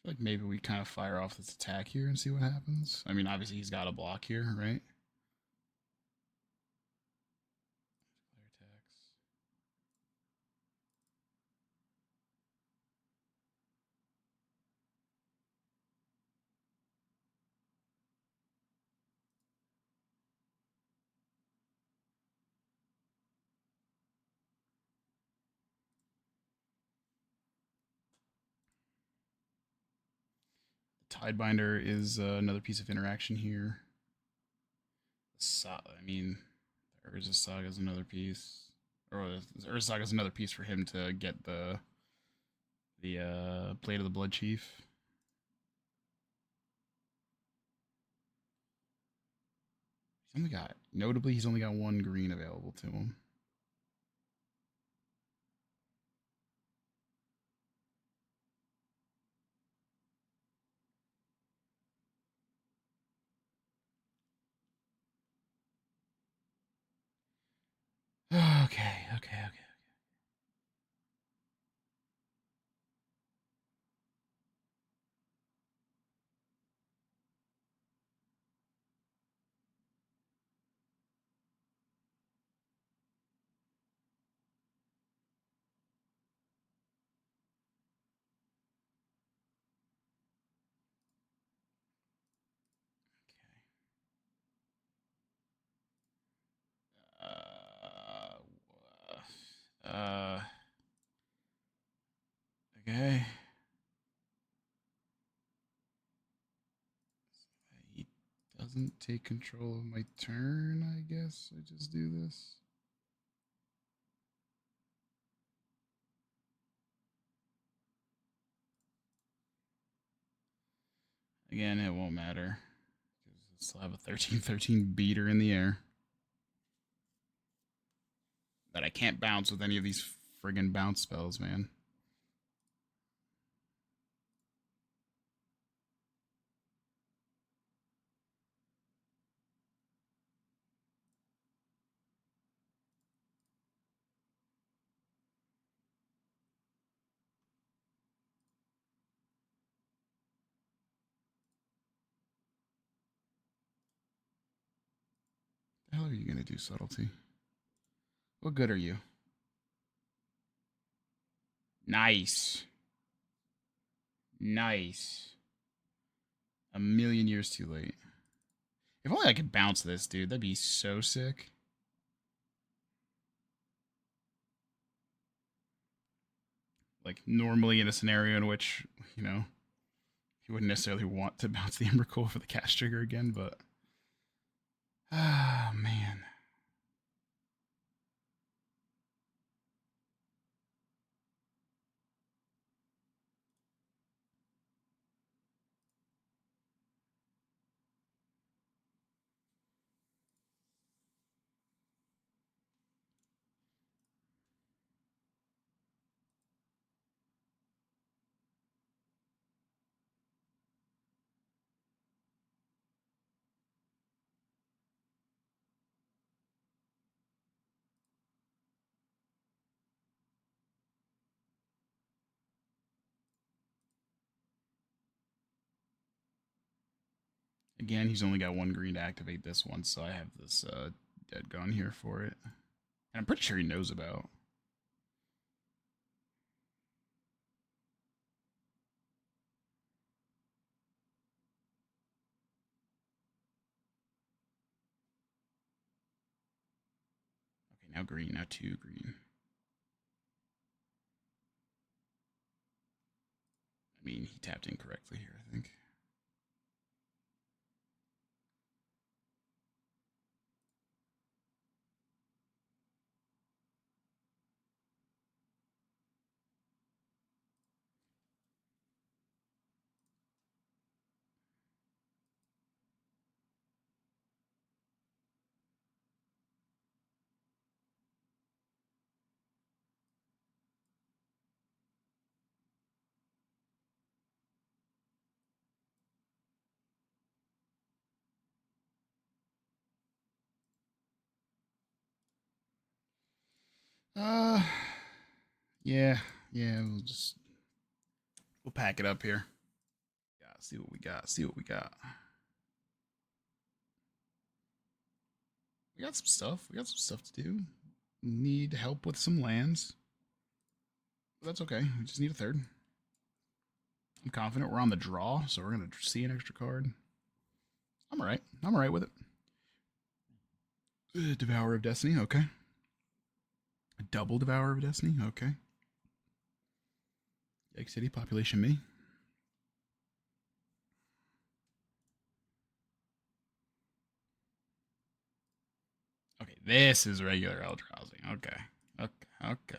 feel like maybe we kind of fire off this attack here and see what happens. I mean, obviously he's got a block here, right? Attacks. Tidebinder is another piece of interaction here. I mean, the Urza Saga is another piece, or the Urza Saga is another piece for him to get the Blade of the Blood Chief. He's only got one green available to him. Okay. Uh, okay. He doesn't take control of my turn, I guess. I just do this. Again, it won't matter. Because I still have a 13/13 beater in the air. That I can't bounce with any of these friggin' bounce spells, man. The hell are you gonna do, Subtlety? What good are you? Nice. Nice. A million years too late. If only I could bounce this, dude. That'd be so sick. Like, normally in a scenario in which, you know, you wouldn't necessarily want to bounce the Emrakul for the cast trigger again, but... Ah, man. Again, he's only got one green to activate this one, so I have this dead gun here for it. And I'm pretty sure he knows about. Okay, now green, now two green. I mean, he tapped incorrectly here, I think. Uh, yeah, we'll pack it up here. See what we got. See what we got. We got some stuff. We got some stuff to do. Need help with some lands. But that's okay. We just need a third. I'm confident we're on the draw, so we're going to see an extra card. I'm alright. I'm alright with it. Devourer of Destiny, okay. A double Devourer of Destiny, okay. Yike City, population me. Okay, this is regular Eldrazi. Okay. Okay.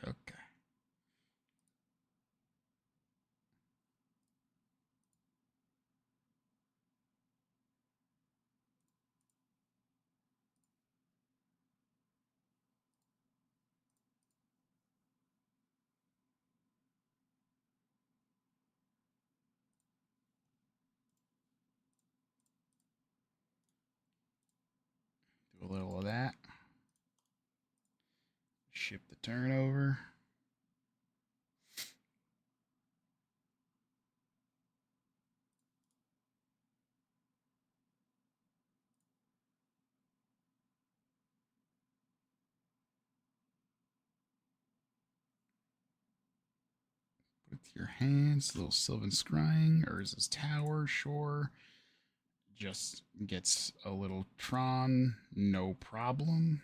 Do a little of that. Ship the turnover. Put it to your hands. A little Sylvan Scrying. Urza's Tower, sure. Just gets a little Tron. No problem.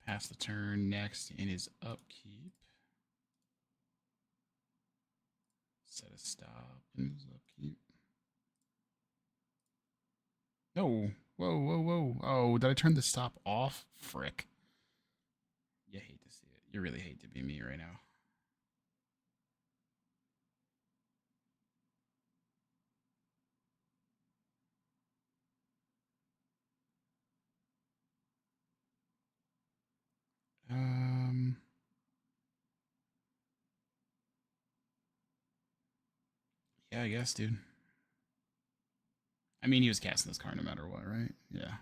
Pass the turn next in his upkeep. Set a stop in his upkeep. No. Whoa. Oh, did I turn the stop off? Frick. You hate to see it. You really hate to be me right now. Yeah, I guess, dude. I mean, he was casting this card no matter what, right? Yeah.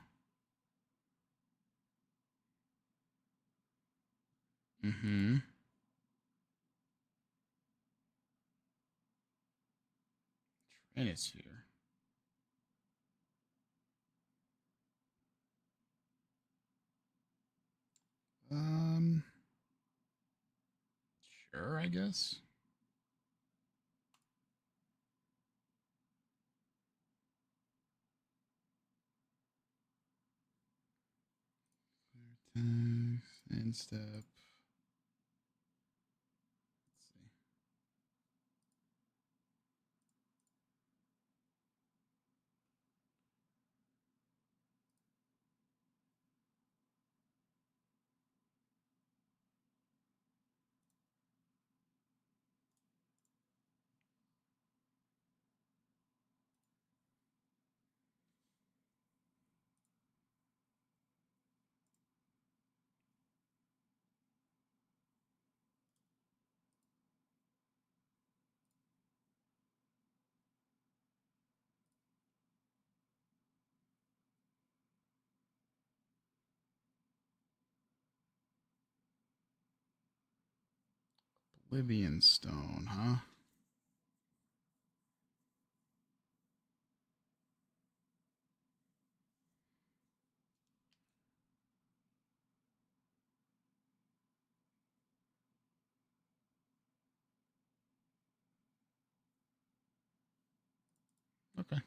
Mm-hmm. And it's here. Um, sure, I guess. End step. Let's see. Oblivion Stone, huh? Okay.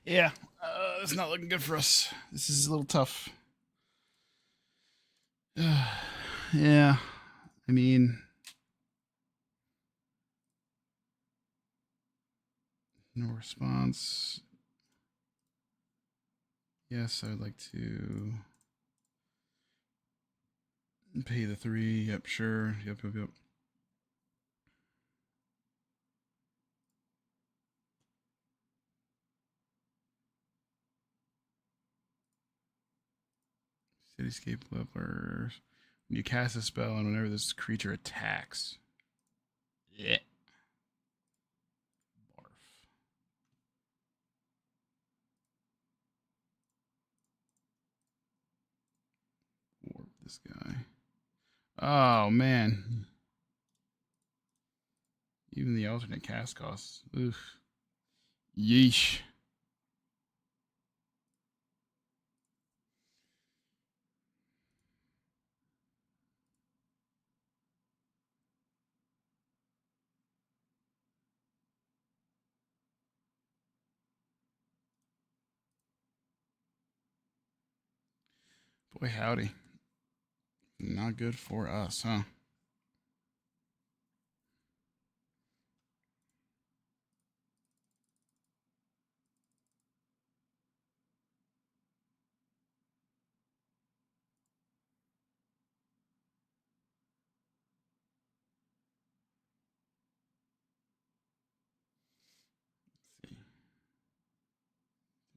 Yeah, it's not looking good for us. This is a little tough. Yeah, I mean, no response. Yes, I'd like to pay the 3. Yep, sure. Yep. Cityscape levelers. When you cast a spell and whenever this creature attacks. Yeah. Barf. Warp this guy. Oh, man. Even the alternate cast costs. Oof. Yeesh. Boy, howdy. Not good for us, huh? Let's see.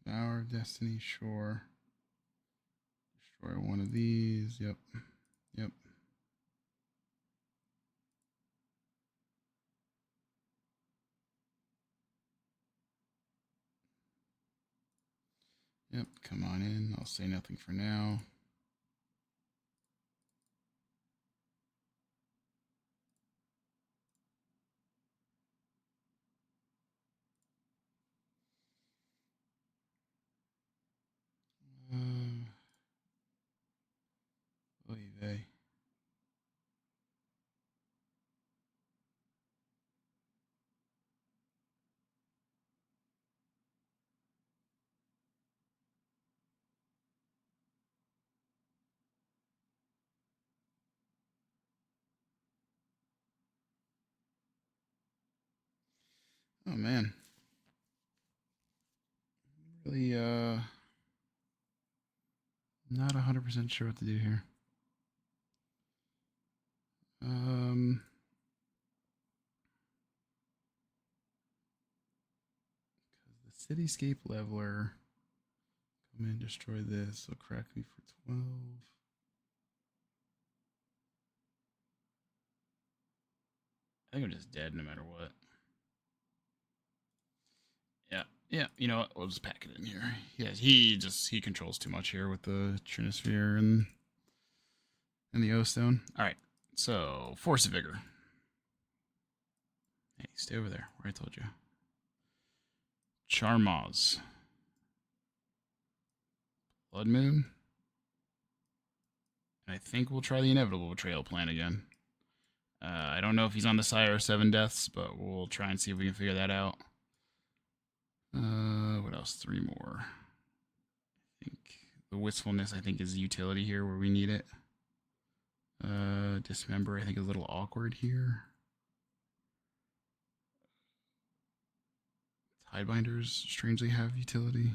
Devour Destiny, sure. Destroy one of these. Yep. Yep, come on in. I'll say nothing for now. Oy vey. Oh man. Really not 100% sure what to do here. The Cityscape leveler. Come in, destroy this. It'll crack me for 12. I think I'm just dead no matter what. Yeah. You know what? We'll just pack it in here. Yeah, he controls too much here with the Trinisphere and the O Stone. All right. So Force of Vigor. Hey, stay over there where I told you. Charmaz. Blood Moon. And I think we'll try the Inevitable Betrayal plan again. I don't know if he's on the Sire of 7 Deaths, but we'll try and see if we can figure that out. What else? 3 more. I think the Wistfulness, I think, is utility here where we need it. Dismember, I think, is a little awkward here. Tidebinders strangely have utility.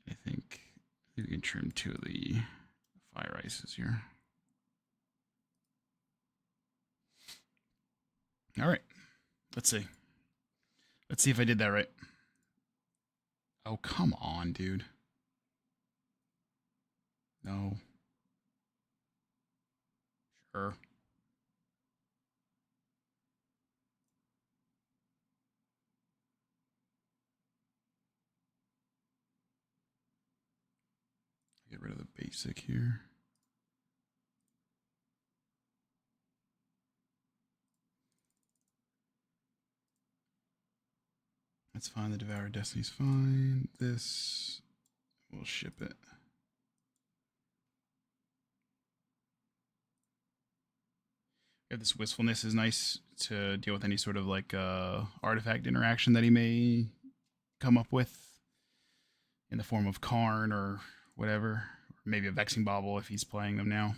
I think we can trim 2 of the Fire Ices here. All right. Let's see. Let's see if I did that right. Oh, come on, dude. No. Sure. Get rid of the basic here. That's fine. The Devour Destiny's fine. This, we'll ship it. Yeah, this Wistfulness is nice to deal with any sort of like artifact interaction that he may come up with in the form of Karn or whatever. Or maybe a Vexing Bauble if he's playing them now.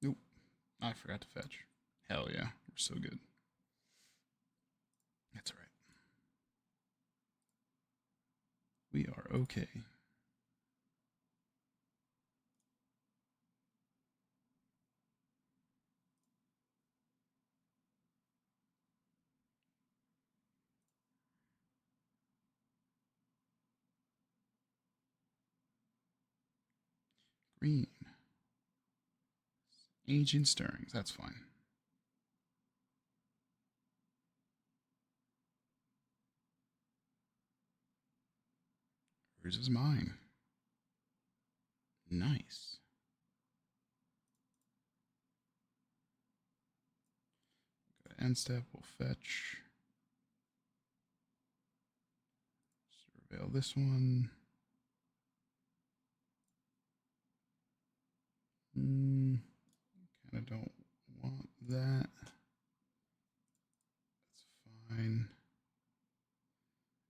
Nope. I forgot to fetch. Hell yeah. We're so good. That's all right. We are okay. Green. Ancient Stirrings. That's fine. Yours is mine. Nice. Go to end step. We'll fetch. Surveil this one. Kind of don't want that. That's fine.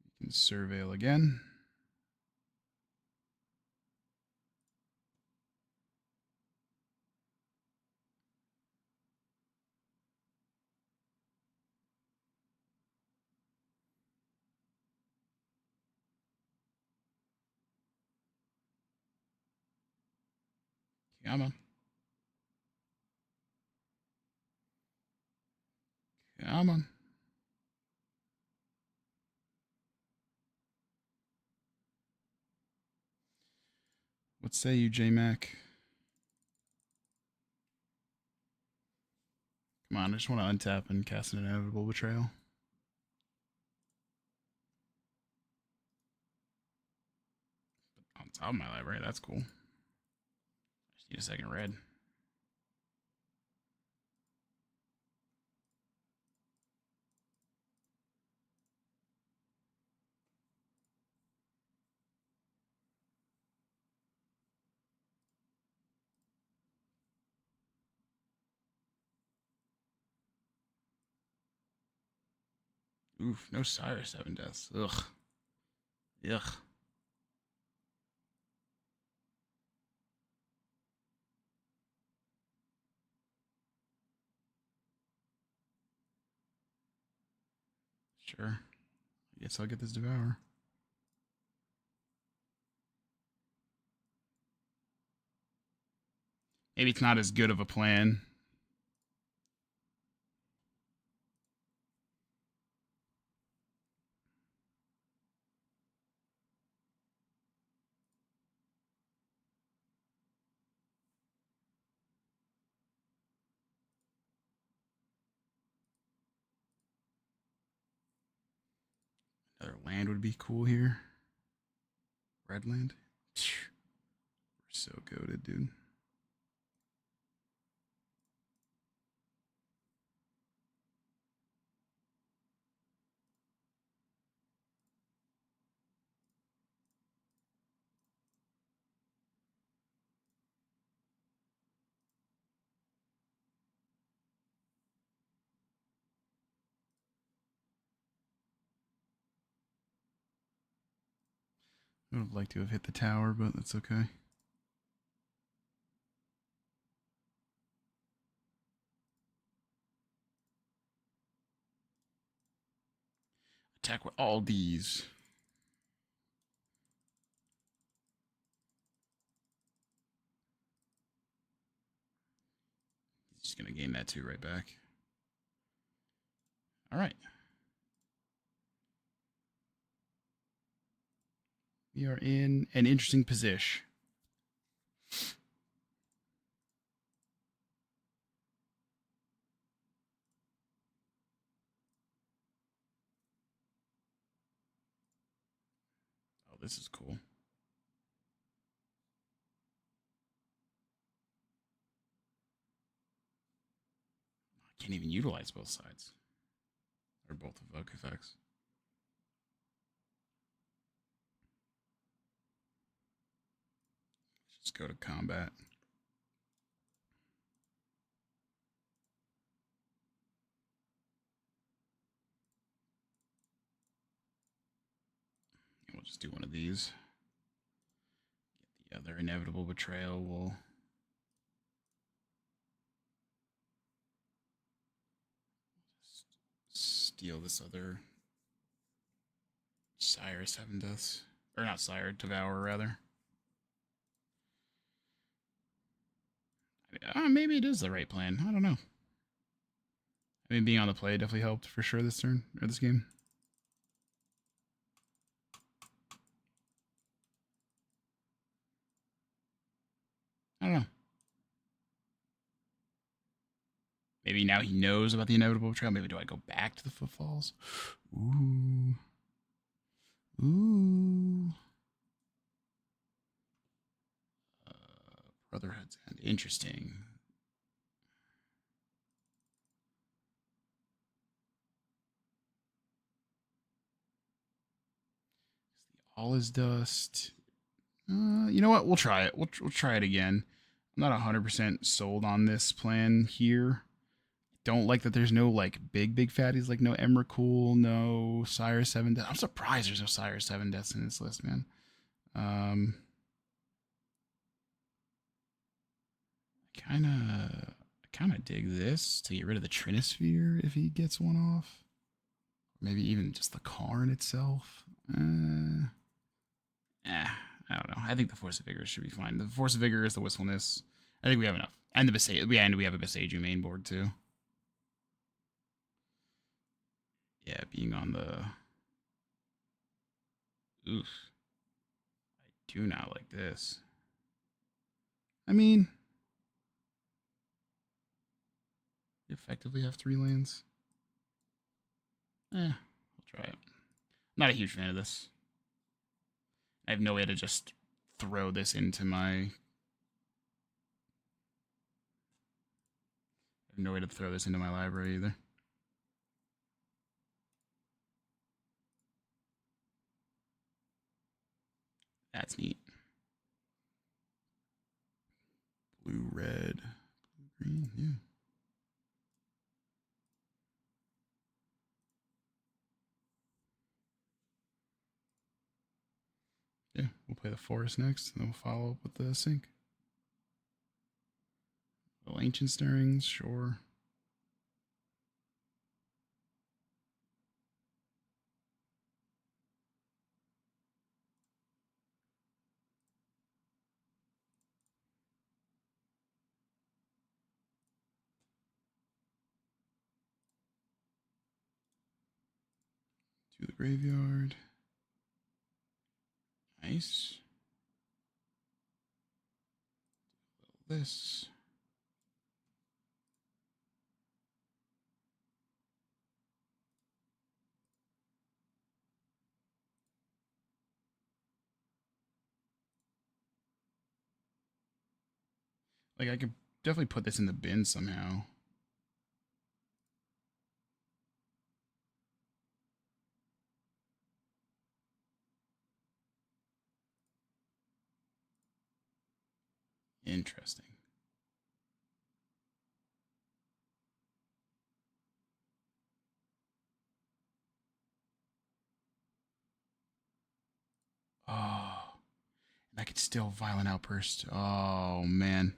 You can surveil again. Come on. Come on. What say you, J-Mac? Come on, I just want to untap and cast an Inevitable Betrayal. On top of my library, that's cool. I just need a second red. Oof, no Sire 7 deaths. Ugh. Ugh. Sure. I guess I'll get this Devour. Maybe it's not as good of a plan. Another land would be cool here. Red land. We're so goated, dude. I would have liked to have hit the tower, but that's okay. Attack with all these. He's just going to gain that 2 right back. All right. We are in an interesting position. Oh, this is cool. I can't even utilize both sides. Or both evoke effects. Just go to combat. And we'll just do one of these. Get the other inevitable betrayal. We'll steal this other Sire 7 deaths. Or not Sire, Devour rather. Maybe it is the right plan. I don't know. I mean, being on the play definitely helped for sure this turn, or this game. I don't know. Maybe now he knows about the inevitable betrayal. Maybe do I go back to the Footfalls? Ooh. Ooh. Brotherhood's End. Interesting. All is dust. You know what? We'll try it. We'll try it again. I'm not 100% sold on this plan here. Don't like that there's no like big fatties, like no Emrakul, no Sire 7 deaths. I'm surprised there's no Sire 7 deaths in this list, man. I kind of dig this to get rid of the Trinisphere if he gets one off. Maybe even just the Karn itself. I don't know. I think the Force of Vigor should be fine. The Force of Vigor is the Wistfulness. I think we have enough. And we have a Beseiju main board too. Yeah, being on the... Oof. I do not like this. I mean... You effectively have 3 lands. We'll try it. Not a huge fan of this. I have no way to just throw this into my... I have no way to throw this into my library either. That's neat. Blue, red, blue, green, yeah. Yeah, we'll play the Forest next, and then we'll follow up with the Sink. Well, Ancient Stirrings, sure. To the graveyard. Nice. This. Like, I could definitely put this in the bin somehow. Interesting. Oh, and I could still Violent Outburst. Oh, man.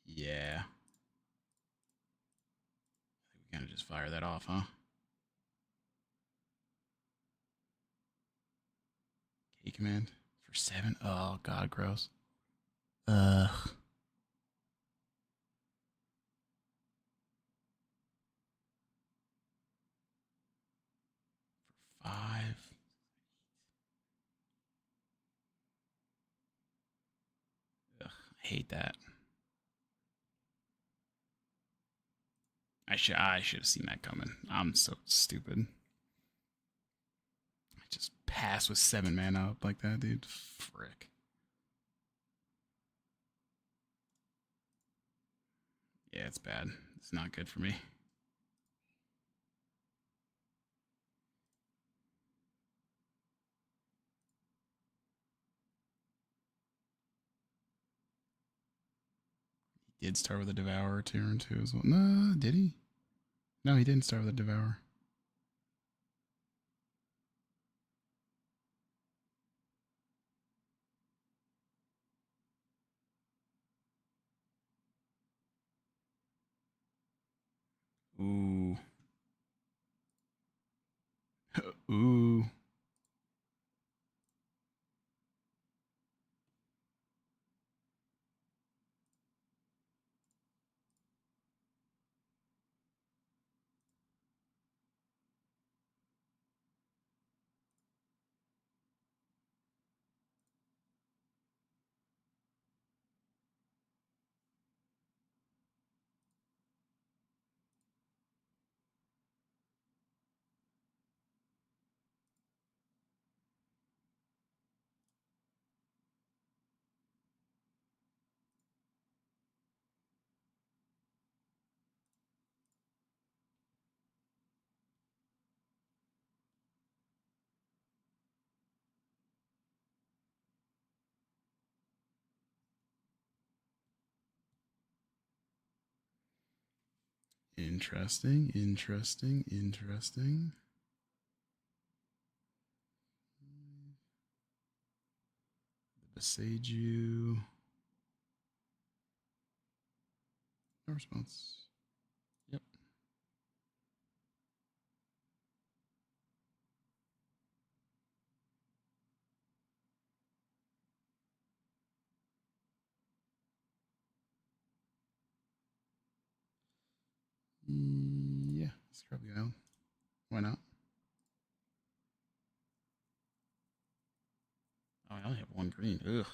Yeah. I think we kind of just fire that off, huh? K command for 7. Oh, God, gross. Ugh. For 5. Ugh, I hate that. I should have seen that coming. I'm so stupid. I just pass with 7 mana up like that, dude. Frick. Yeah, it's bad. It's not good for me. did start with a Devourer turn 2 as well. No, did he? No, he didn't start with a Devourer. Ooh. Ooh. Interesting, interesting, interesting. Beseiju. No response. Yep. Yeah, scrub the island. Why not? Oh, I only have one green. Ugh.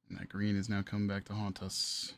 And that green is now coming back to haunt us.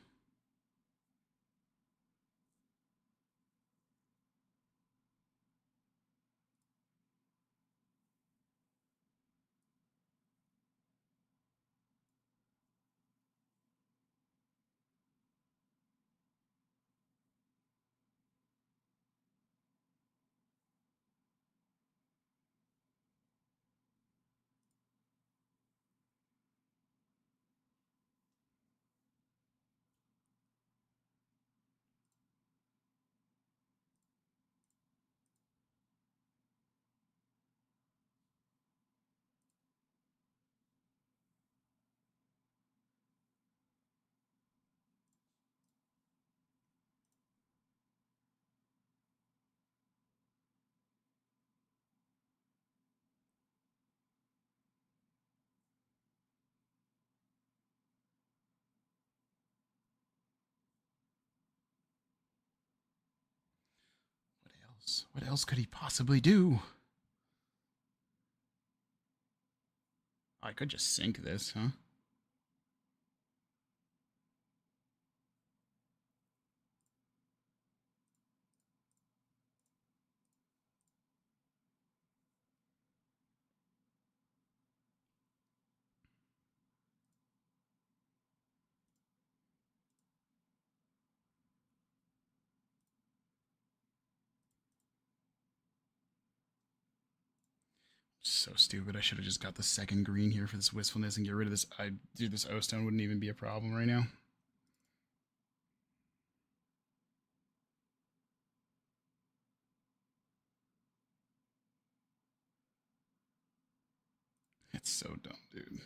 What else? What else could he possibly do? Oh, I could just sink this, huh? So stupid. I should have just got the second green here for this wistfulness and get rid of this. Dude, this O-Stone wouldn't even be a problem right now. It's so dumb, dude.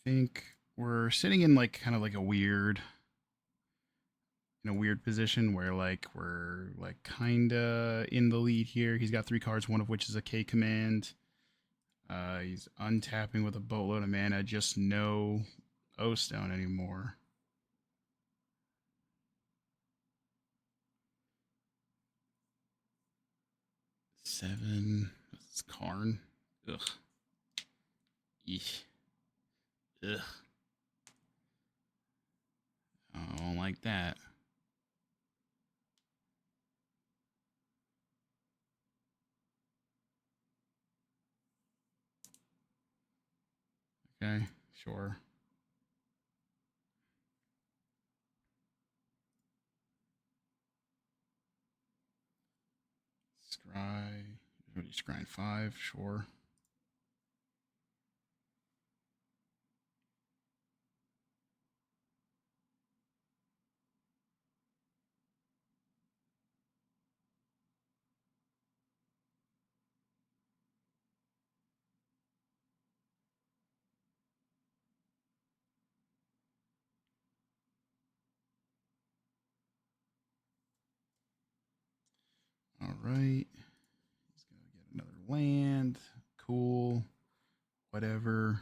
think we're sitting in like kind of like a weird in a weird position where like we're like kinda in the lead here. He's got 3 cards, one of which is a K command. He's untapping with a boatload of mana, just no O Stone anymore. Seven. That's Karn. Ugh. Eesh. Ugh. I don't like that. Okay, sure. Scry. What are you scrying? 5? Sure. All right. He's going to get another land. Cool. Whatever.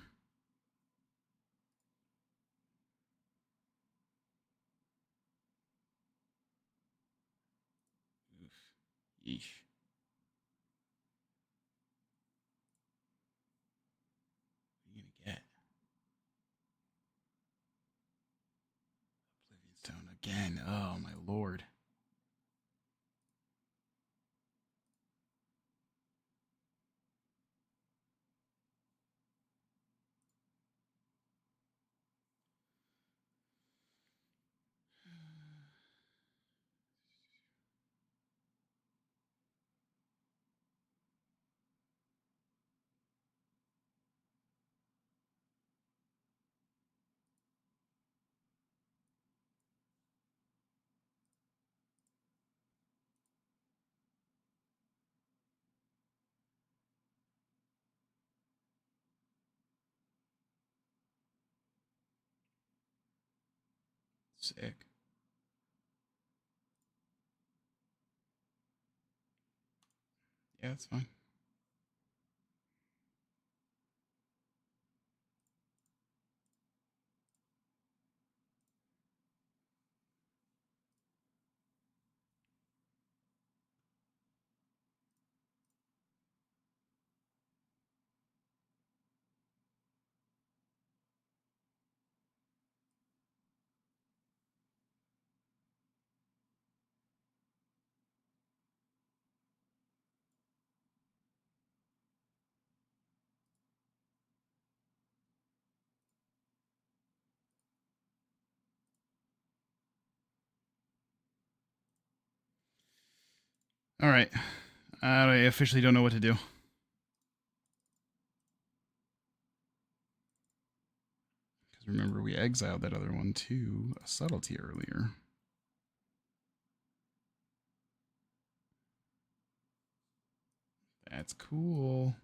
Oof. Yeesh. What are you going to get? Oblivion Stone again. Oh, my lord. Sick. Yeah, that's fine. All right. I officially don't know what to do. Because remember, we exiled that other one too, a subtlety earlier. That's cool.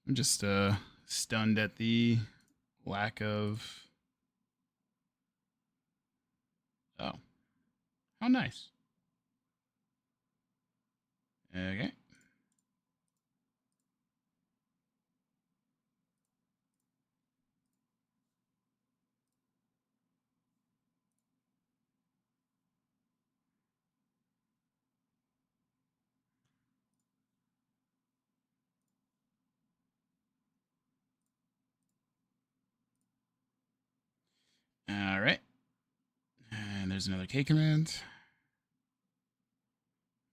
I'm just stunned at the lack of. Oh, how nice. Okay. All right. And there's another K command.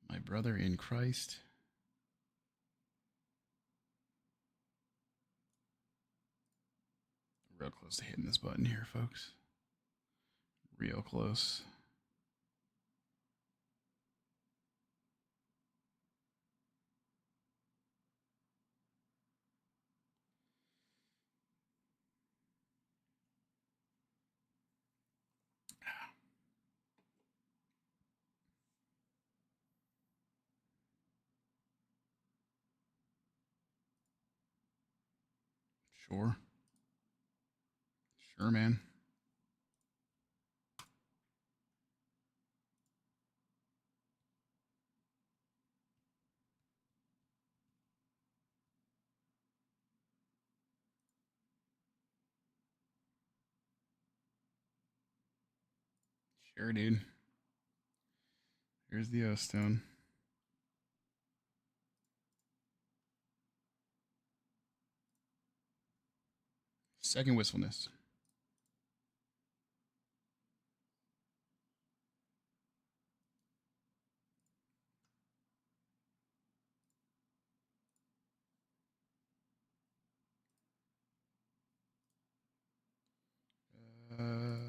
My brother in Christ. Real close to hitting this button here, folks. Real close. Sure. Sure, man. Sure, dude. Here's the O stone. Second wistfulness.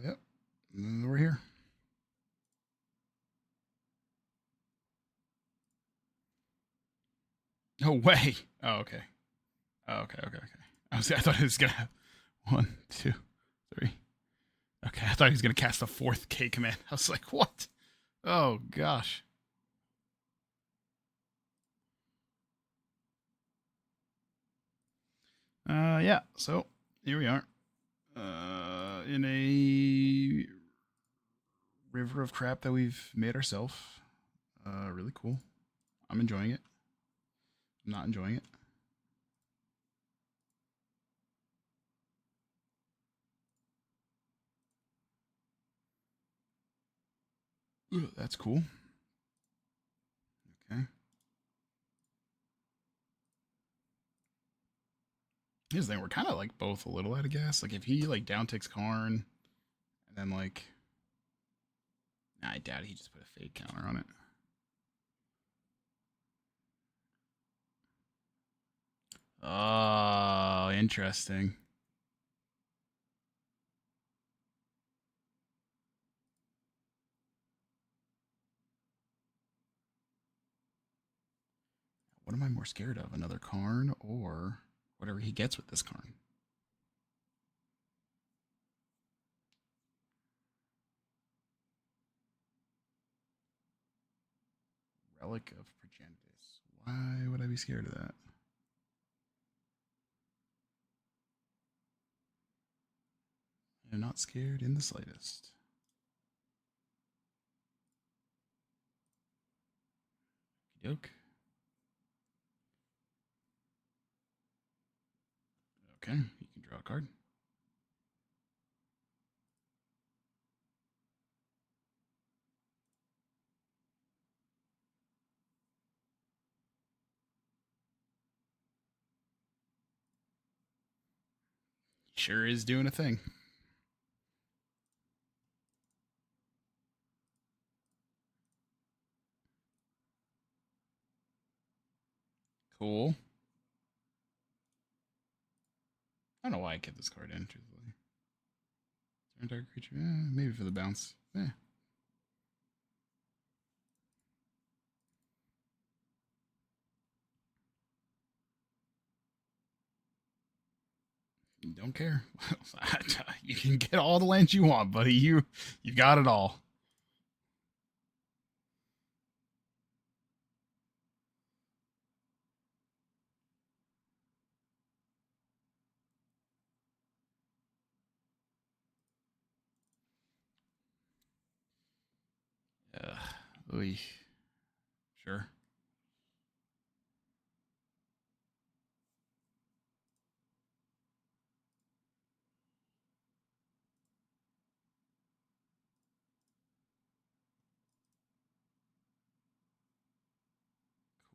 Yep. We're here. No way. Oh, okay. Oh, okay, okay, okay. I thought he was gonna have 1, 2, 3. Okay, I thought he was gonna cast a fourth K command. I was like, what? Oh gosh. Yeah. So here we are. In a river of crap that we've made ourselves. Really cool. I'm enjoying it. I'm not enjoying it. Ooh, that's cool. Okay. Here's the thing, we're kind of like both a little out of gas. Like if he like down ticks Karn, and then like, nah, I doubt he just put a fade counter on it. Oh, interesting. What am I more scared of? Another Karn or whatever he gets with this Karn? Relic of Progenitus. Why would I be scared of that? I'm not scared in the slightest. Yoke. Okay, you can draw a card. Sure is doing a thing. Cool. I don't know why I kept this card in, truthfully. Turn target creature. Maybe for the bounce. Don't care. You can get all the lands you want, buddy. You got it all. Oy. Sure.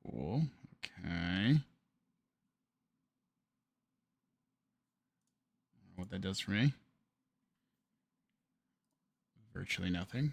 Cool. Okay. What that does for me? Virtually nothing.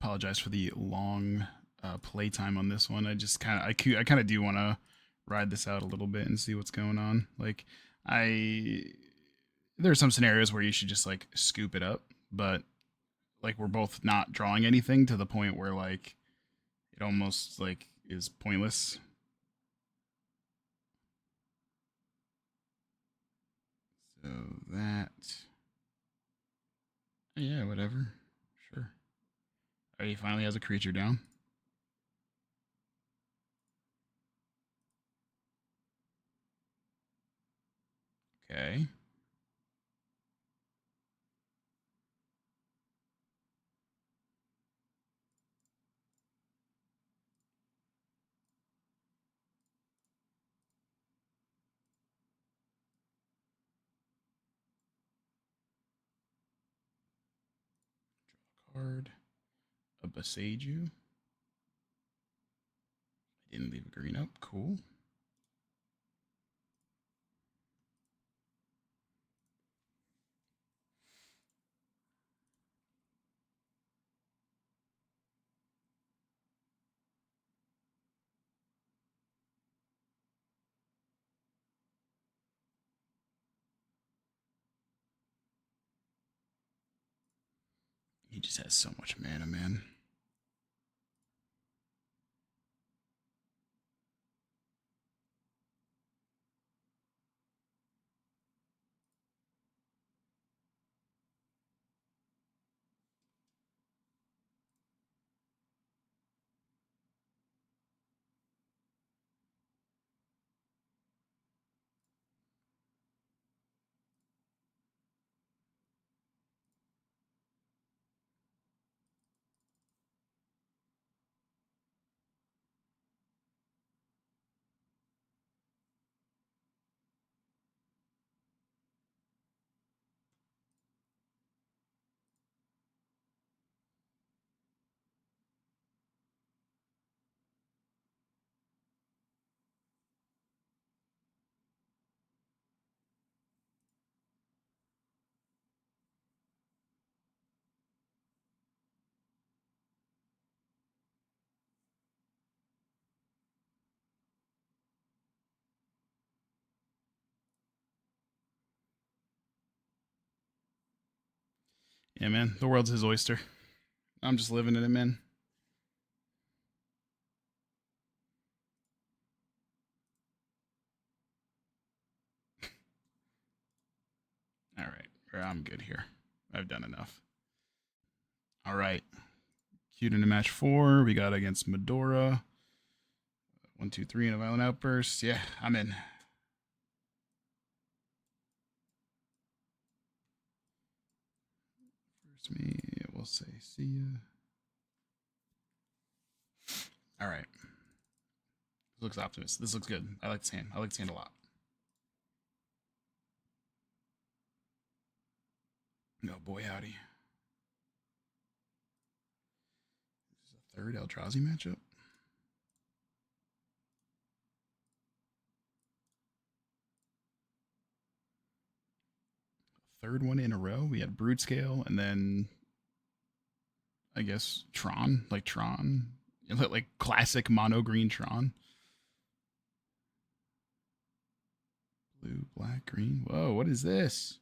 Apologize for the long playtime on this one. I just I kind of do want to ride this out a little bit and see what's going on. Like I There are some scenarios where you should just like scoop it up, but like we're both not drawing anything to the point where like it almost like is pointless. So that, yeah, whatever, sure. Oh, he finally has a creature down. Okay. Card. A Besaju. Didn't leave a green up. Cool. He just has so much mana, man. Yeah, man. The world's his oyster. I'm just living in it, man. All right. I'm good here. I've done enough. All right. Queued into match 4. We got against Medora. 1, 2, 3 in a violent outburst. Yeah, I'm in. First me, we'll say see ya. All right. This looks optimistic. This looks good. I like this hand. I like this hand a lot. Oh boy, howdy. This is a third Eldrazi matchup. Third one in a row. We had Brood Scale and then I guess Tron, like Tron, like classic mono green Tron. Blue, black, green. Whoa, what is this?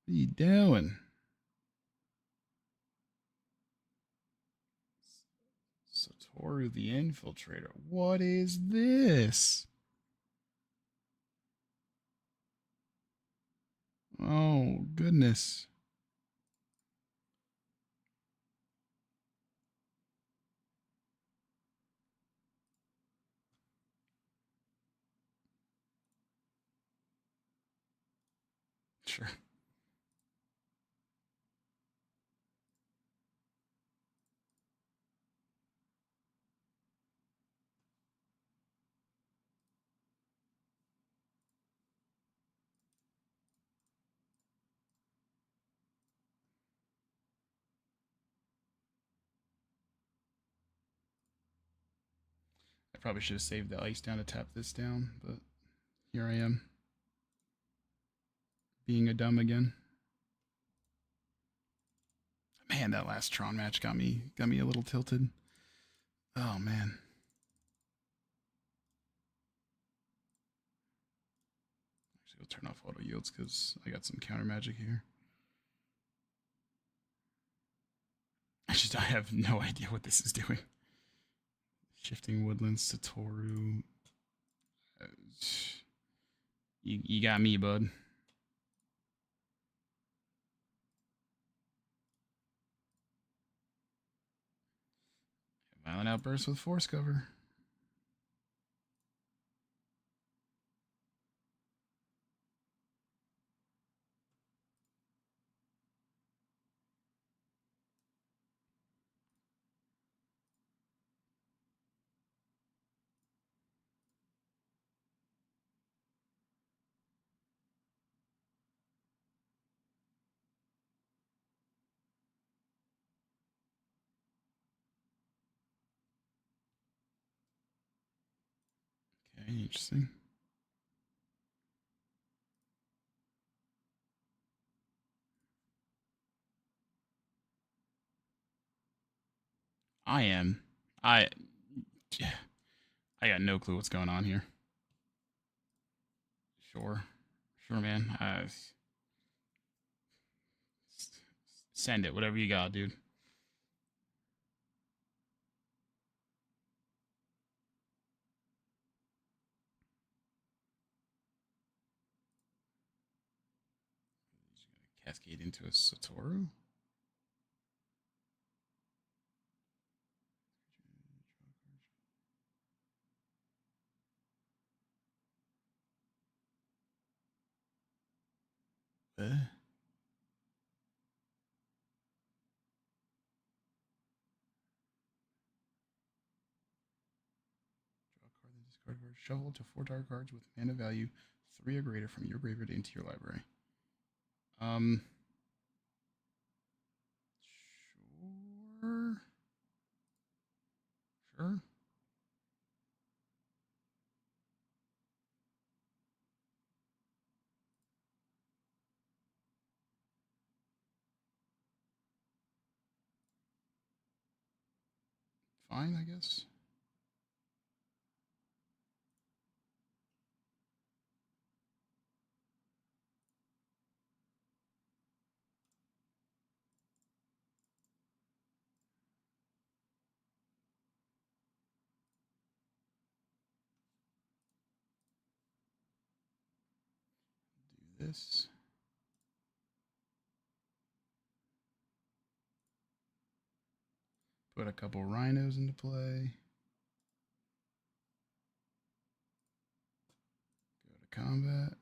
What are you doing? Satoru the Infiltrator. What is this? Oh, goodness. Sure. I probably should have saved the ice down to tap this down, but here I am. Being a dumb again. Man, that last Tron match got me a little tilted. Oh man. Actually, I'll turn off auto yields because I got some counter magic here. I have no idea what this is doing. Shifting Woodlands to Toru. You got me, bud. Violent Outburst with Force Cover. Okay, interesting. I am. I I got no clue what's going on here. Sure. Sure, man. Send it. Whatever you got, dude. Cascade into a Satoru. Uh, Draw a card, then discard a card. Shuffle to 4 dark cards with mana value 3 or greater from your graveyard into your library. Sure. Sure. Fine, I guess. Do this. Put a couple rhinos into play. Go to combat.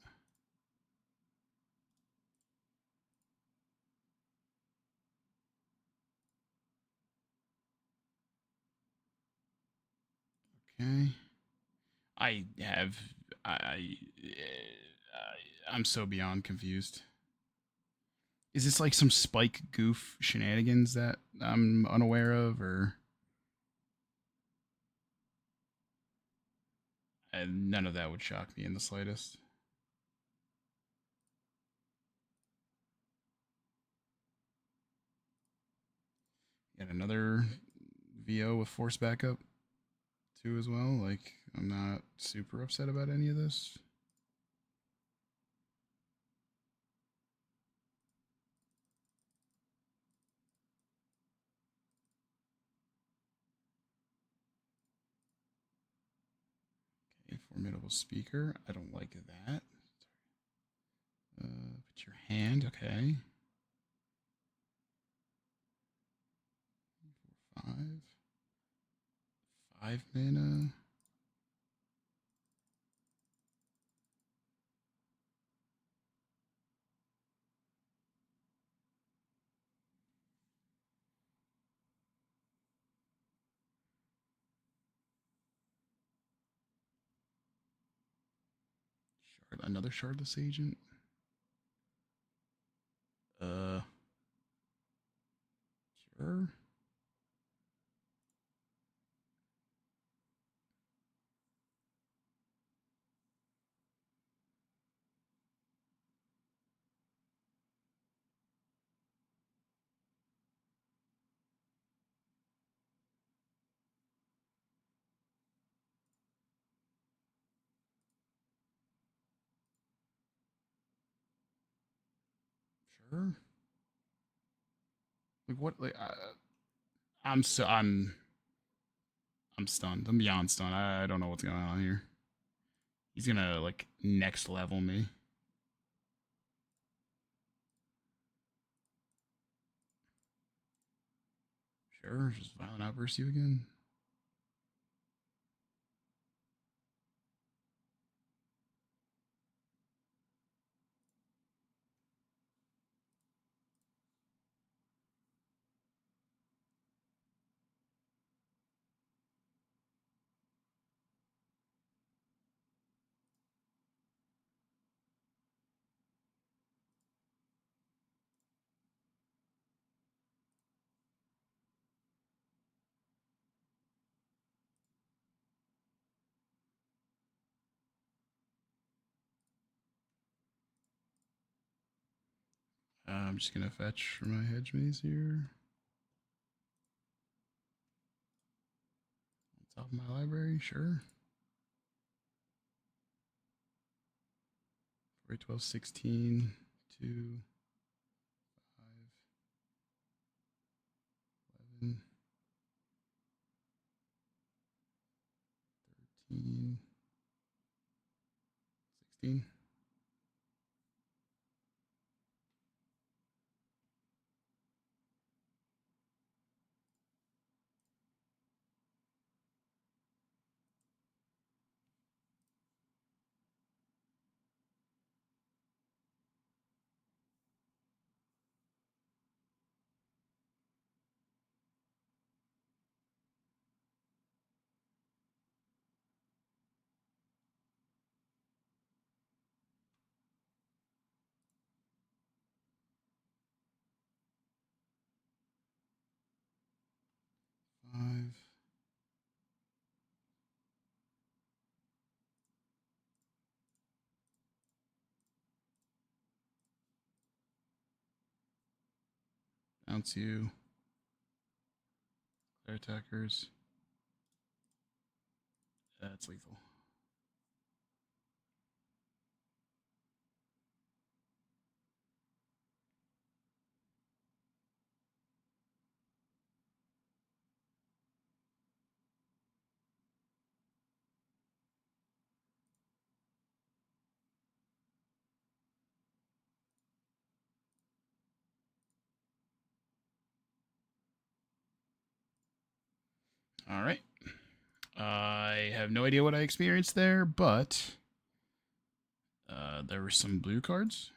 Okay. I have. I'm so beyond confused. Is this like some spike goof shenanigans that I'm unaware of, or none of that would shock me in the slightest? Yet another VO with force backup too as well. Like, I'm not super upset about any of this. Okay, formidable speaker. I don't like that. Put your hand. Okay. 5. 5 mana. Another Shardless Agent. Uh, sure. Sure. Like what? Like I'm so I'm stunned. I'm beyond stunned. I don't know what's going on here. He's gonna like next level me. Sure, just violent outburst you again. I'm just gonna fetch for my hedge maze here. Top of my library, sure. 4, 12, 16, 2, 5, 11, 13, 16. Five. Bounce you. Clear attackers. That's lethal. All right. I have no idea what I experienced there, but there were some blue cards.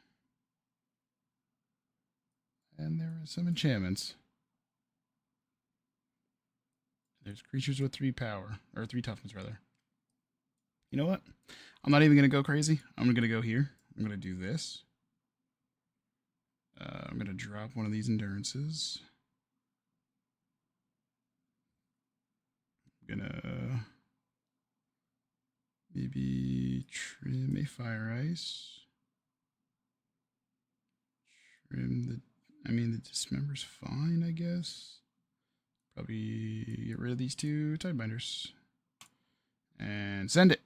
And there were some enchantments. There's creatures with 3 power, or 3 toughness, rather. You know what? I'm not even going to go crazy. I'm going to go here. I'm going to do this. I'm going to drop one of these endurances. I'm going to maybe trim a fire ice. Trim the... I mean, the dismember's fine, I guess. Probably get rid of these 2 Tidebinders. And send it.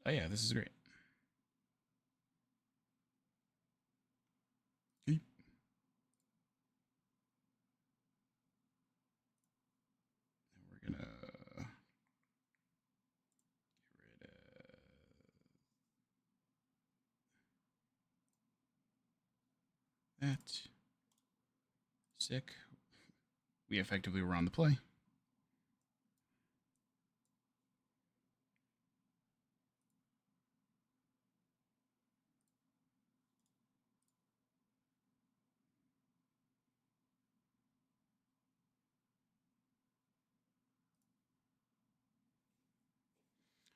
Oh yeah, this is great. Okay. We're gonna get rid of that. Sick. We effectively were on the play.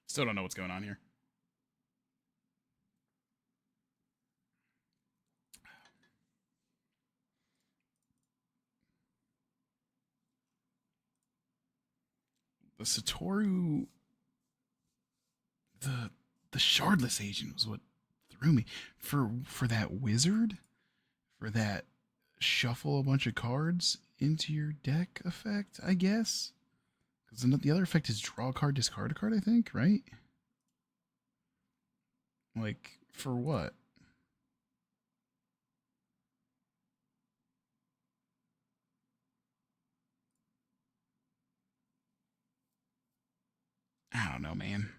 Still don't know what's going on here. The Satoru, the Shardless Agent was what threw me. For that wizard, for that shuffle a bunch of cards into your deck effect, I guess. Because the other effect is draw a card, discard a card, I think, right? Like, for what? I don't know, man.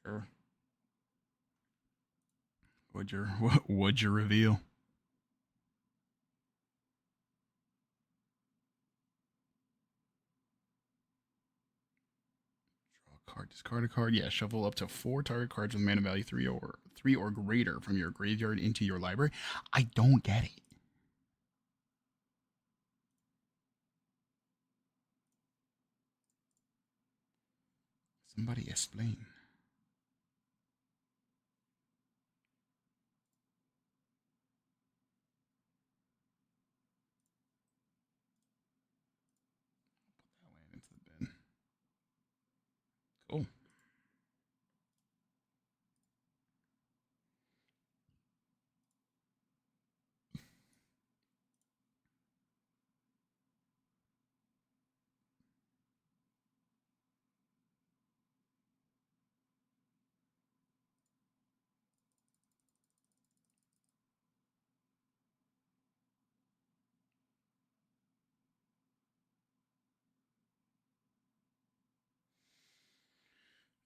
Sure. What would you reveal? Draw a card, discard a card. Yeah, shuffle up to 4 target cards with mana value three or greater from your graveyard into your library. I don't get it. Somebody explain. Put that land into the bin. Cool.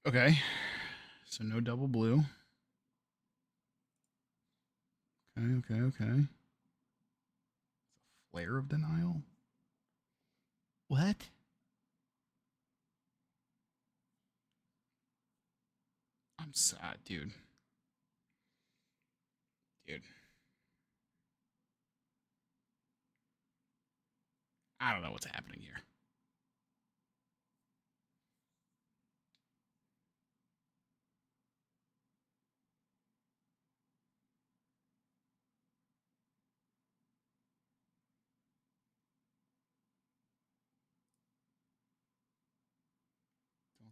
Okay. So no double blue. Okay. Flare of Denial? What? I'm sad, dude. Dude. I don't know what's happening here.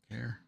Don't care.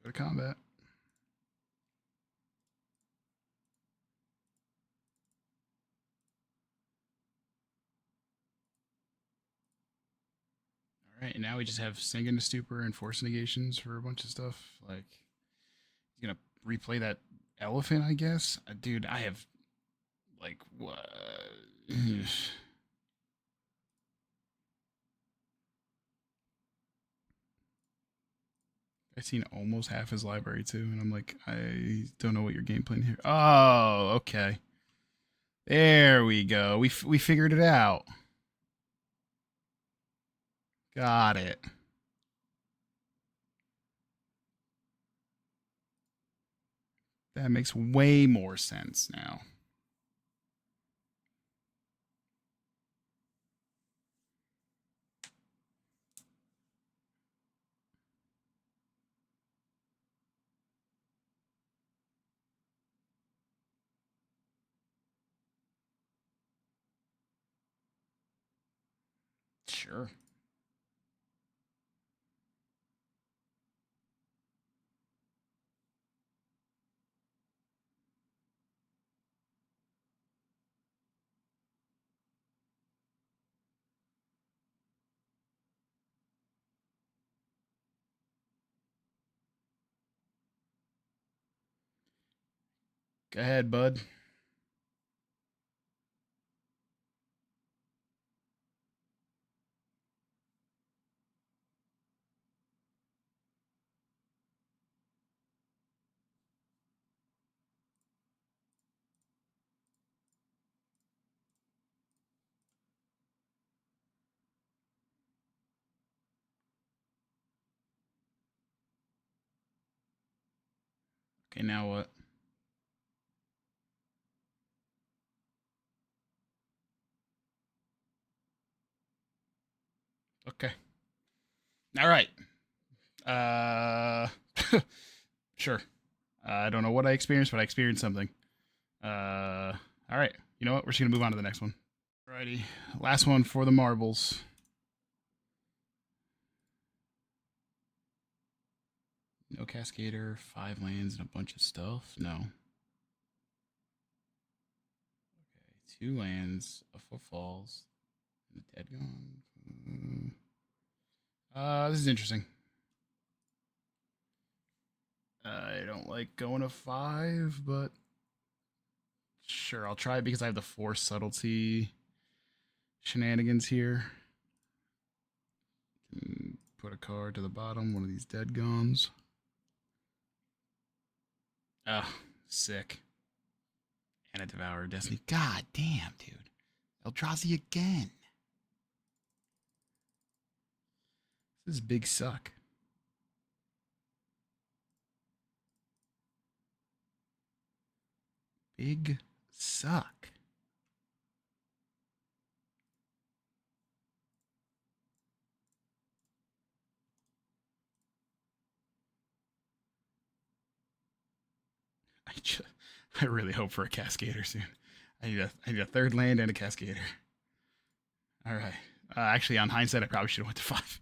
Go to combat. All right, and now we just have Sink into Stupor and Force Negations for a bunch of stuff. Like, he's gonna replay that elephant, I guess. Dude, I have like what? I've seen almost half his library too, and I'm like, I don't know what your game plan here. Oh, okay. There we go. We figured it out. Got it. That makes way more sense now. Sure. Go ahead, bud. Okay, now what? Okay. All right. Uh, sure. I don't know what I experienced, but I experienced something. All right. You know what? We're just gonna move on to the next one. Alrighty. Last one for the marbles. No Cascader, 5 lands, and a bunch of stuff. No. Okay, 2 lands, a footfalls, and a dead gone. This is interesting. I don't like going to 5, but sure, I'll try it because I have the Force Subtlety shenanigans here. Put a card to the bottom, one of these dead gones. Ah, sick. And a Devourer of Destiny. God damn, dude. Eldrazi again. This is big suck. Big suck. I really hope for a Cascader soon. I need a third land and a Cascader. All right. Actually, on hindsight, I probably should have went to 5.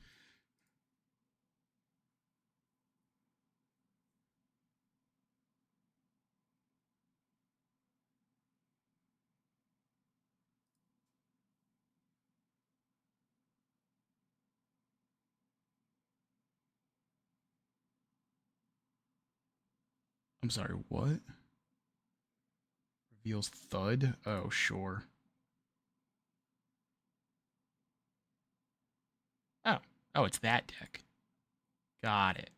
I'm sorry, what? Reveals Thud? Oh, sure. Oh. Oh, it's that deck. Got it.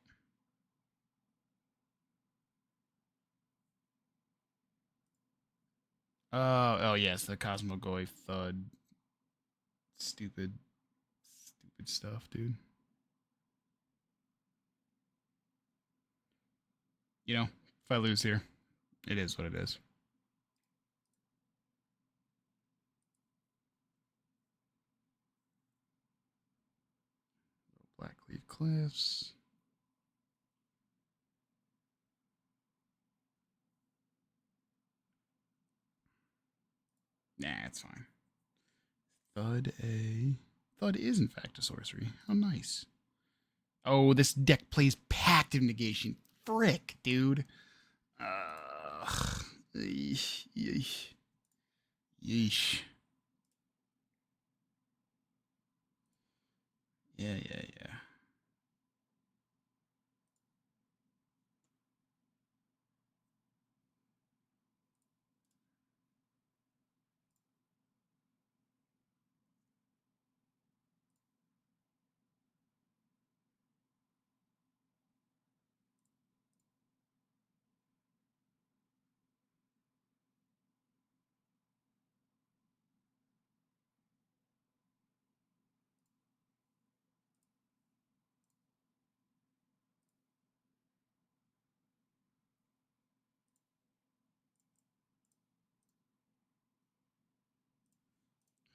Oh, yes, the Cosmogoy Thud. Stupid stuff, dude. You know, if I lose here, it is what it is. Blackleaf Cliffs. Nah, it's fine. Thud A. Thud is, in fact, a sorcery. How nice. Oh, this deck plays Pact of Negation. Frick, dude. Yeesh. Yeesh. Yeesh. Yeah, yeah, yeah.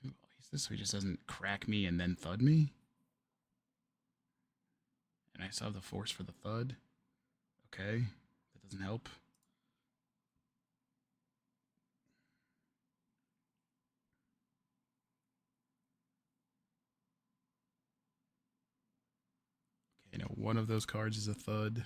Ooh, this so he just doesn't crack me and then thud me. And I still have the force for the thud. Okay, that doesn't help. Okay, now one of those cards is a thud.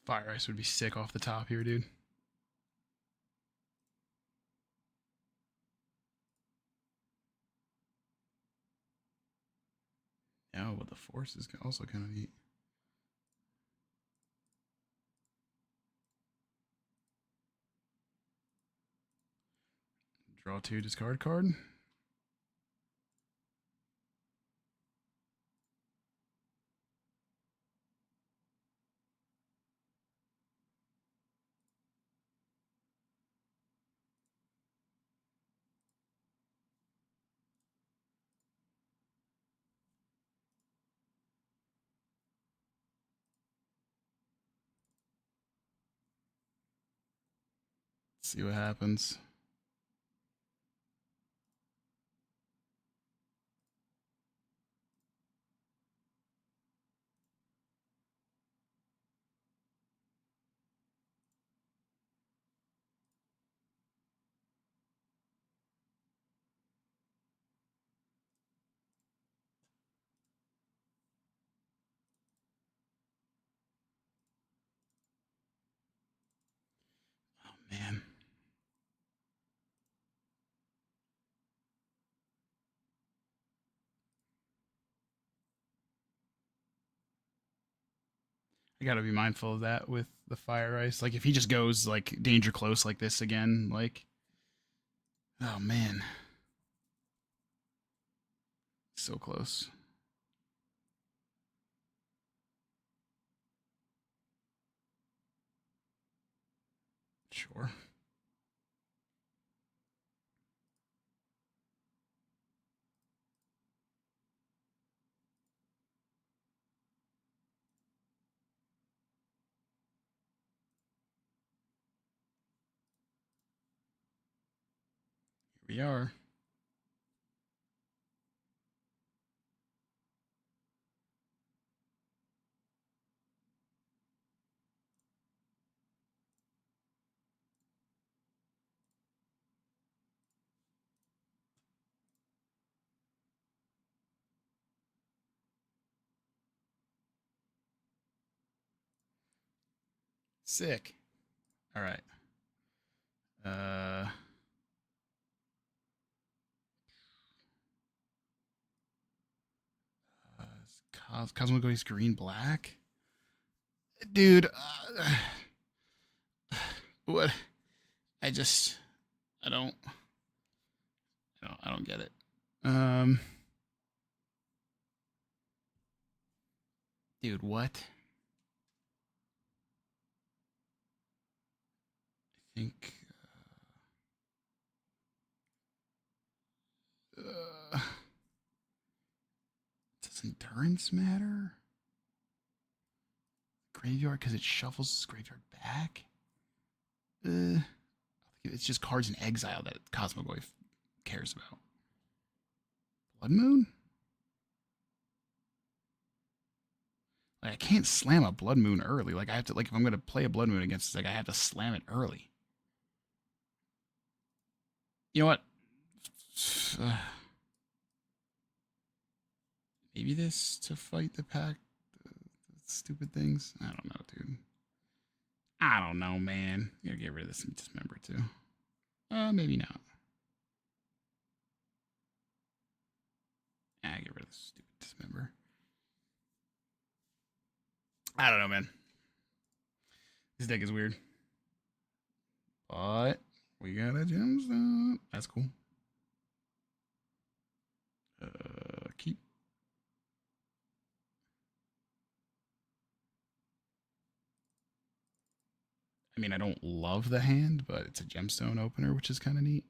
Fire ice would be sick off the top here, dude. Yeah, but the force is also kind of neat. Draw 2, discard card. See what happens. Oh man. I gotta be mindful of that with the fire ice. Like if he just goes like danger close like this again, like oh man. So close. Sure. Here we are. Sick. All right. Uh Cosmo Goes green black. Dude, what? I just I don't I don't get it. Um dude, what? I think does endurance matter? Graveyard because it shuffles his graveyard back? It's just cards in exile that Cosmogoyf cares about. Blood Moon? Like I can't slam a Blood Moon early. Like I have to like if I'm gonna play a Blood Moon against this, like I have to slam it early. You know what? Maybe this to fight the pack stupid things. I don't know, dude. I don't know, man. You gotta get rid of this and dismember too. Maybe not. Get rid of this stupid dismember. I don't know, man. This deck is weird. But we got a gemstone. That's cool. Keep. I mean, I don't love the hand, but it's a gemstone opener, which is kind of neat.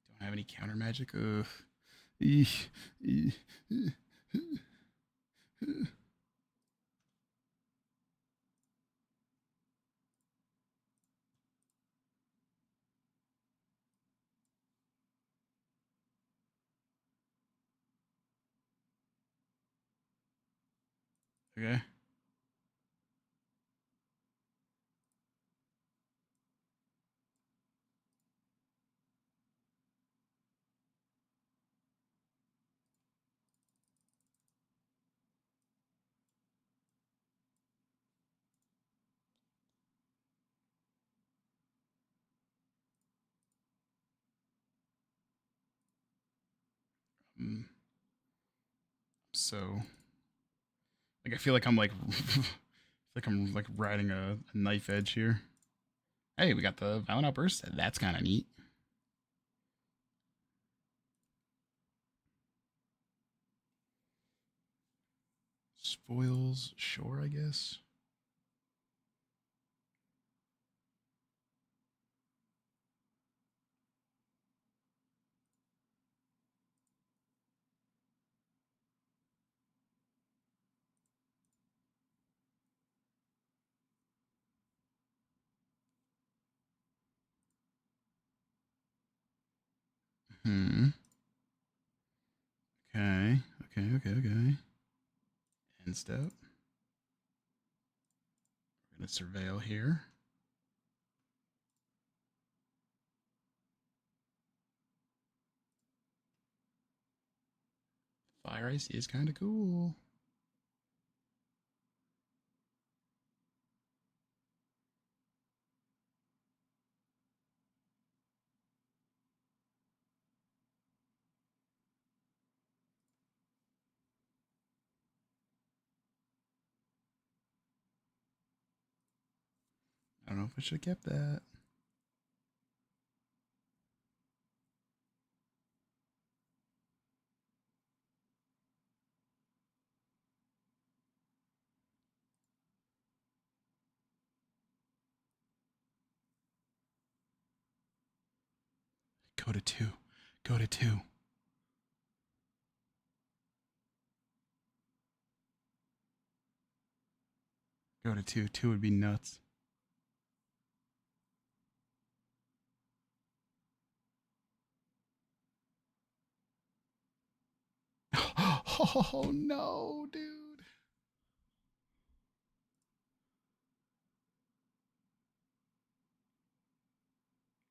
Don't have any counter magic. Ugh. Okay. So, like, I feel like I'm like, like I'm like riding a knife edge here. Hey, we got the Violent Outburst. That's kind of neat. Spoils, sure, I guess. Hmm. Okay. Okay. End step. We're gonna surveil here. Fire ice is kind of cool. I don't know if I should have kept that. Go to 2. Go to 2. Go to 2. 2 would be nuts. Oh no, dude.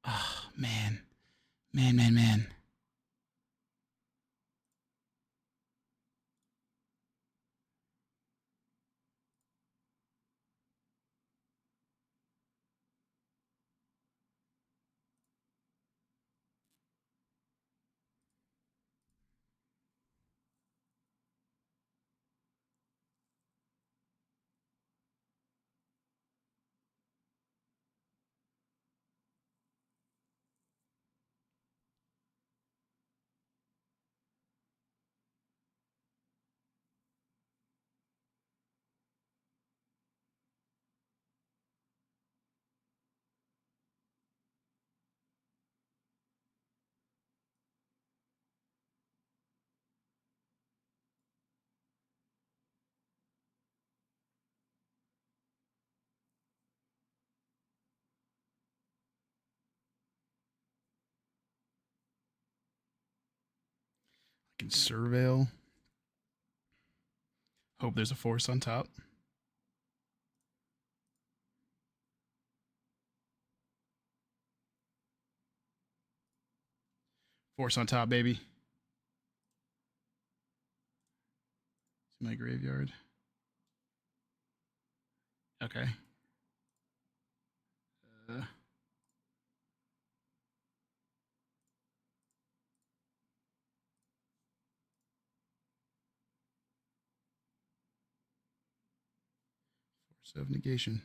Oh man. Man. I can surveil. Hope there's a force on top. Force on top, baby. It's my graveyard. Okay. Uh, force of negation.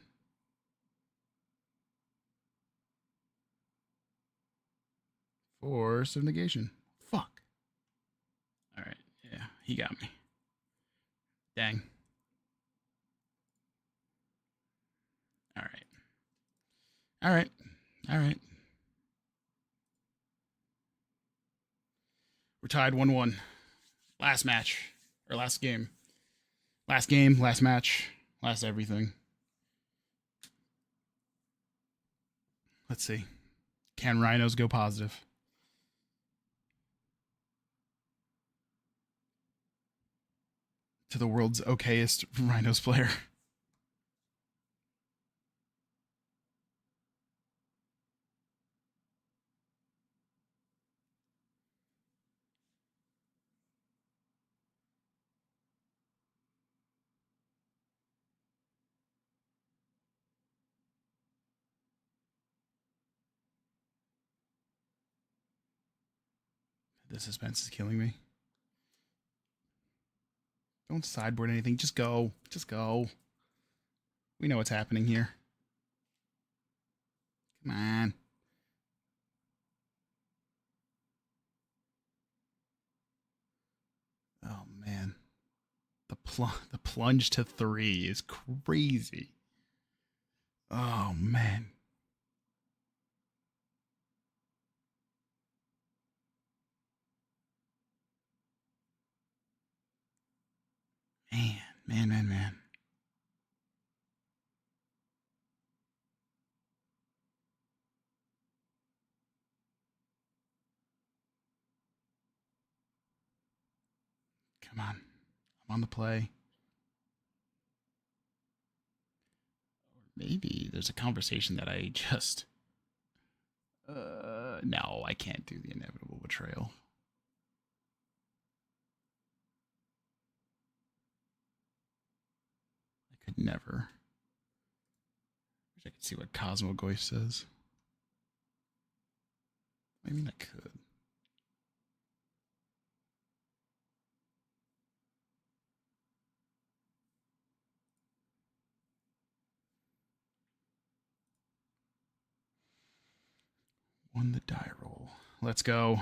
Force of negation. Fuck. All right. Yeah, he got me. Dang. All right. All right. All right. We're tied 1-1. Last match. Or last game. Last game, last match, last everything. Let's see. Can RHINOS go positive? To the world's okayest RHINOS player. The suspense is killing me. Don't sideboard anything. Just go. Just go. We know what's happening here. Come on. Oh man. The plunge to 3 is crazy. Oh man. Man. Come on. I'm on the play. Maybe there's a conversation that I just no, I can't do the inevitable betrayal. I could never. Wish I could see what Cosmogoyf says. I mean, I could. Won the die roll. Let's go.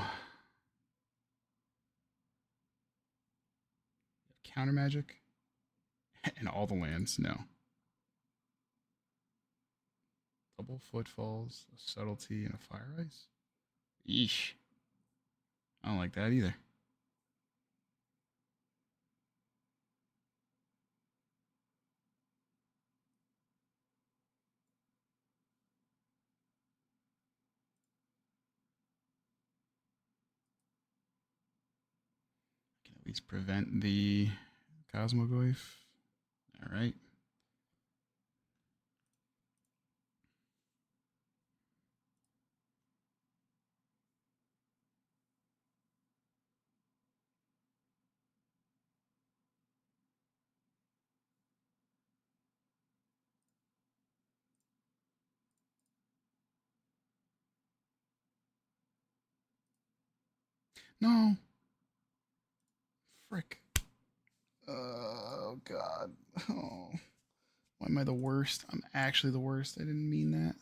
Counter magic? And all the lands? No. Double footfalls, a subtlety, and a fire ice? Yeesh. I don't like that either. I can at least prevent the Cosmogoyf. Alright. No. Frick. Oh, God. Oh. Why am I the worst? I'm actually the worst. I didn't mean that.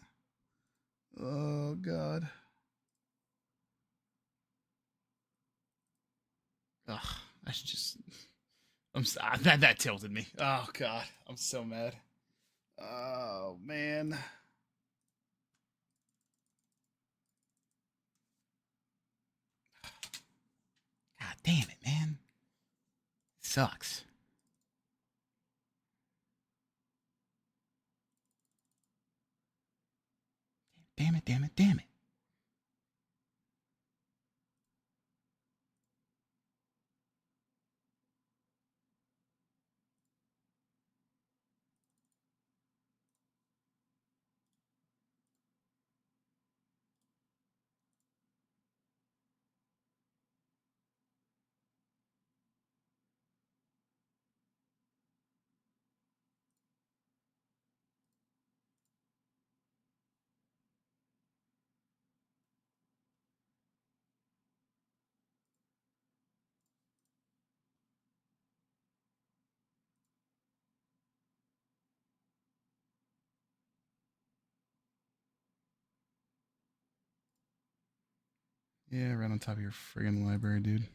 Oh, God. Ugh. I should just. That tilted me. Oh, God. I'm so mad. Oh, man. God damn it, man. It sucks. Damn it. Yeah, right on top of your friggin' library, dude.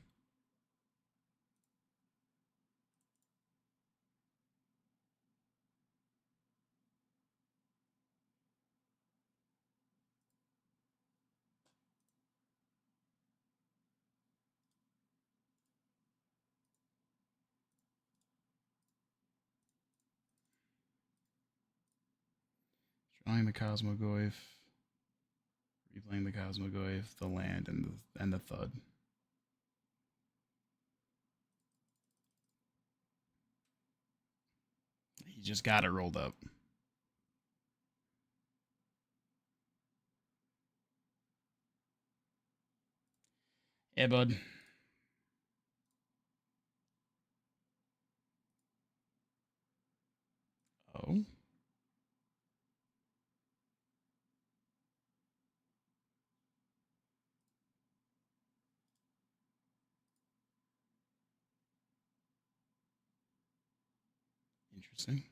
Drawing the Cosmogoyf, replaying the Cosmogoyf, the land, and the thud. He just got it rolled up. Yeah, bud. Oh. Interesting.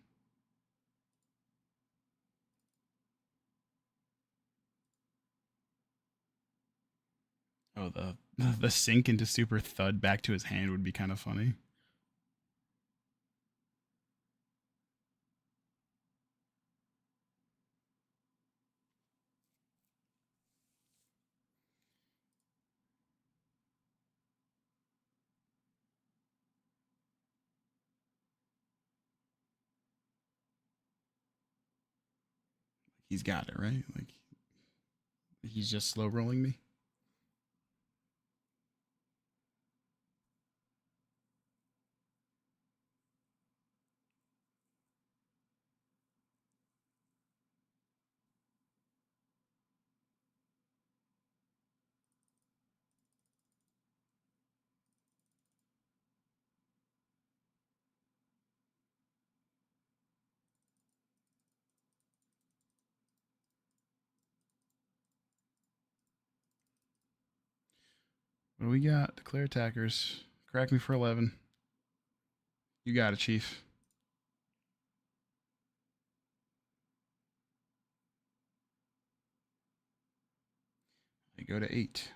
Oh, the sink into Super Thud back to his hand would be kind of funny. He's got it, right? Like, he's just slow rolling me. What do we got? Declare attackers. Crack me for 11. You got it, Chief. I go to 8.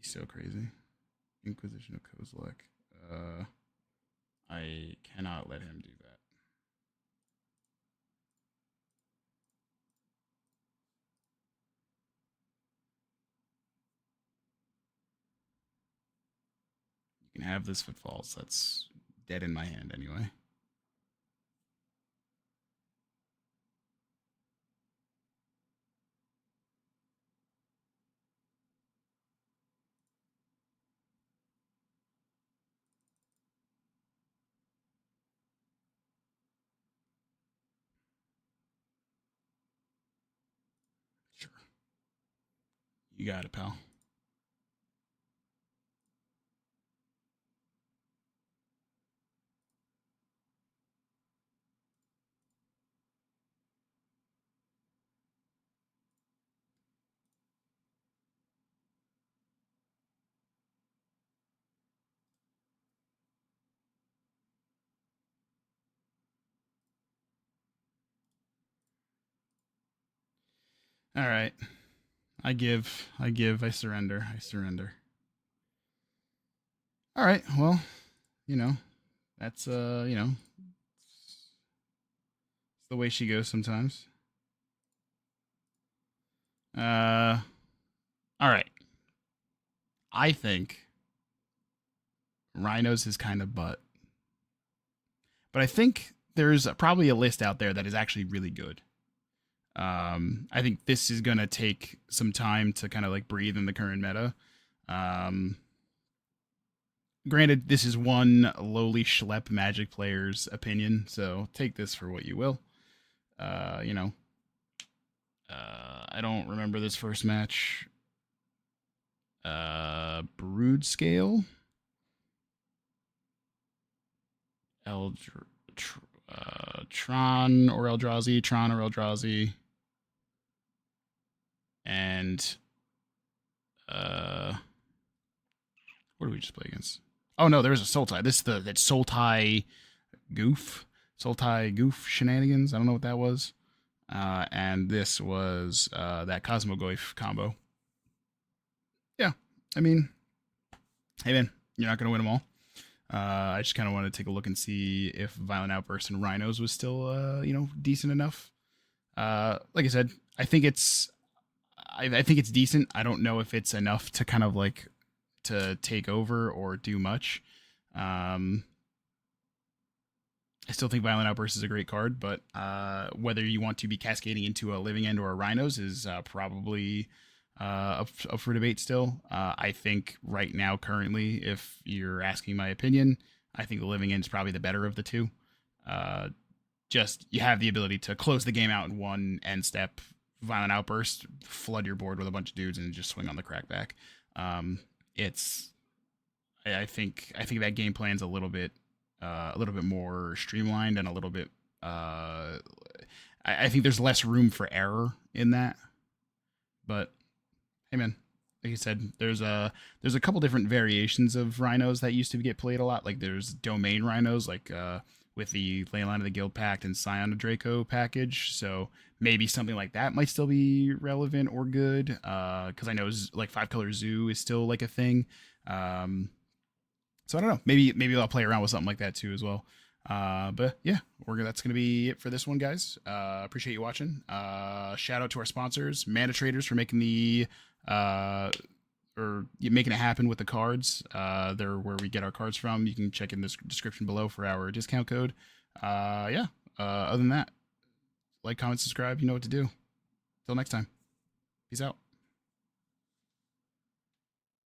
He's so crazy. Inquisition of Kozilek. I cannot let him do that. You can have this Footfalls. That's dead in my hand anyway. Sure. You got it, pal. All right. I surrender. All right. Well, you know, that's it's the way she goes sometimes. Uh all right. I think Rhinos is kind of butt. But I think there's probably a list out there that is actually really good. I think this is gonna take some time to kind of like breathe in the current meta. Um, Granted, this is one lowly schlep Magic player's opinion, so take this for what you will. Uh, you know, I don't remember this first match. Brood Scale, Tron or Eldrazi, and uh, what did we just play against? Oh no, there was a Sultai. This is that Sultai goof, shenanigans. I don't know what that was. And this was that Cosmogoyf combo. Yeah, I mean, hey man, you're not gonna win them all. I just kind of wanted to take a look and see if Violent Outburst and Rhinos was still, decent enough. Like I said, I think it's decent. I don't know if it's enough to kind of like to take over or do much. Um, I still think Violent Outburst is a great card, but whether you want to be cascading into a Living End or a Rhinos is probably up for debate still. I think right now, currently, if you're asking my opinion, I think the Living End is probably the better of the two. Uh, just you have the ability to close the game out in one end step, Violent Outburst, flood your board with a bunch of dudes, and just swing on the crackback. It's I think that game plan's a little bit more streamlined and a little bit I think there's less room for error in that. But hey, man, like you said, there's a couple different variations of rhinos that used to get played a lot. Like there's domain rhinos, like with the Leyline of the Guild Pact and Scion of Draco package. So maybe something like that might still be relevant or good. Because I know like 5-color zoo is still like a thing. So I don't know. Maybe I'll play around with something like that too as well. But yeah, that's gonna be it for this one, guys. Appreciate you watching. Shout out to our sponsors, Mana Traders, for making the or making it happen with the cards. They're where we get our cards from. You can check in the description below for our discount code. Yeah. Other than that, like, comment, subscribe. You know what to do. Till next time. Peace out.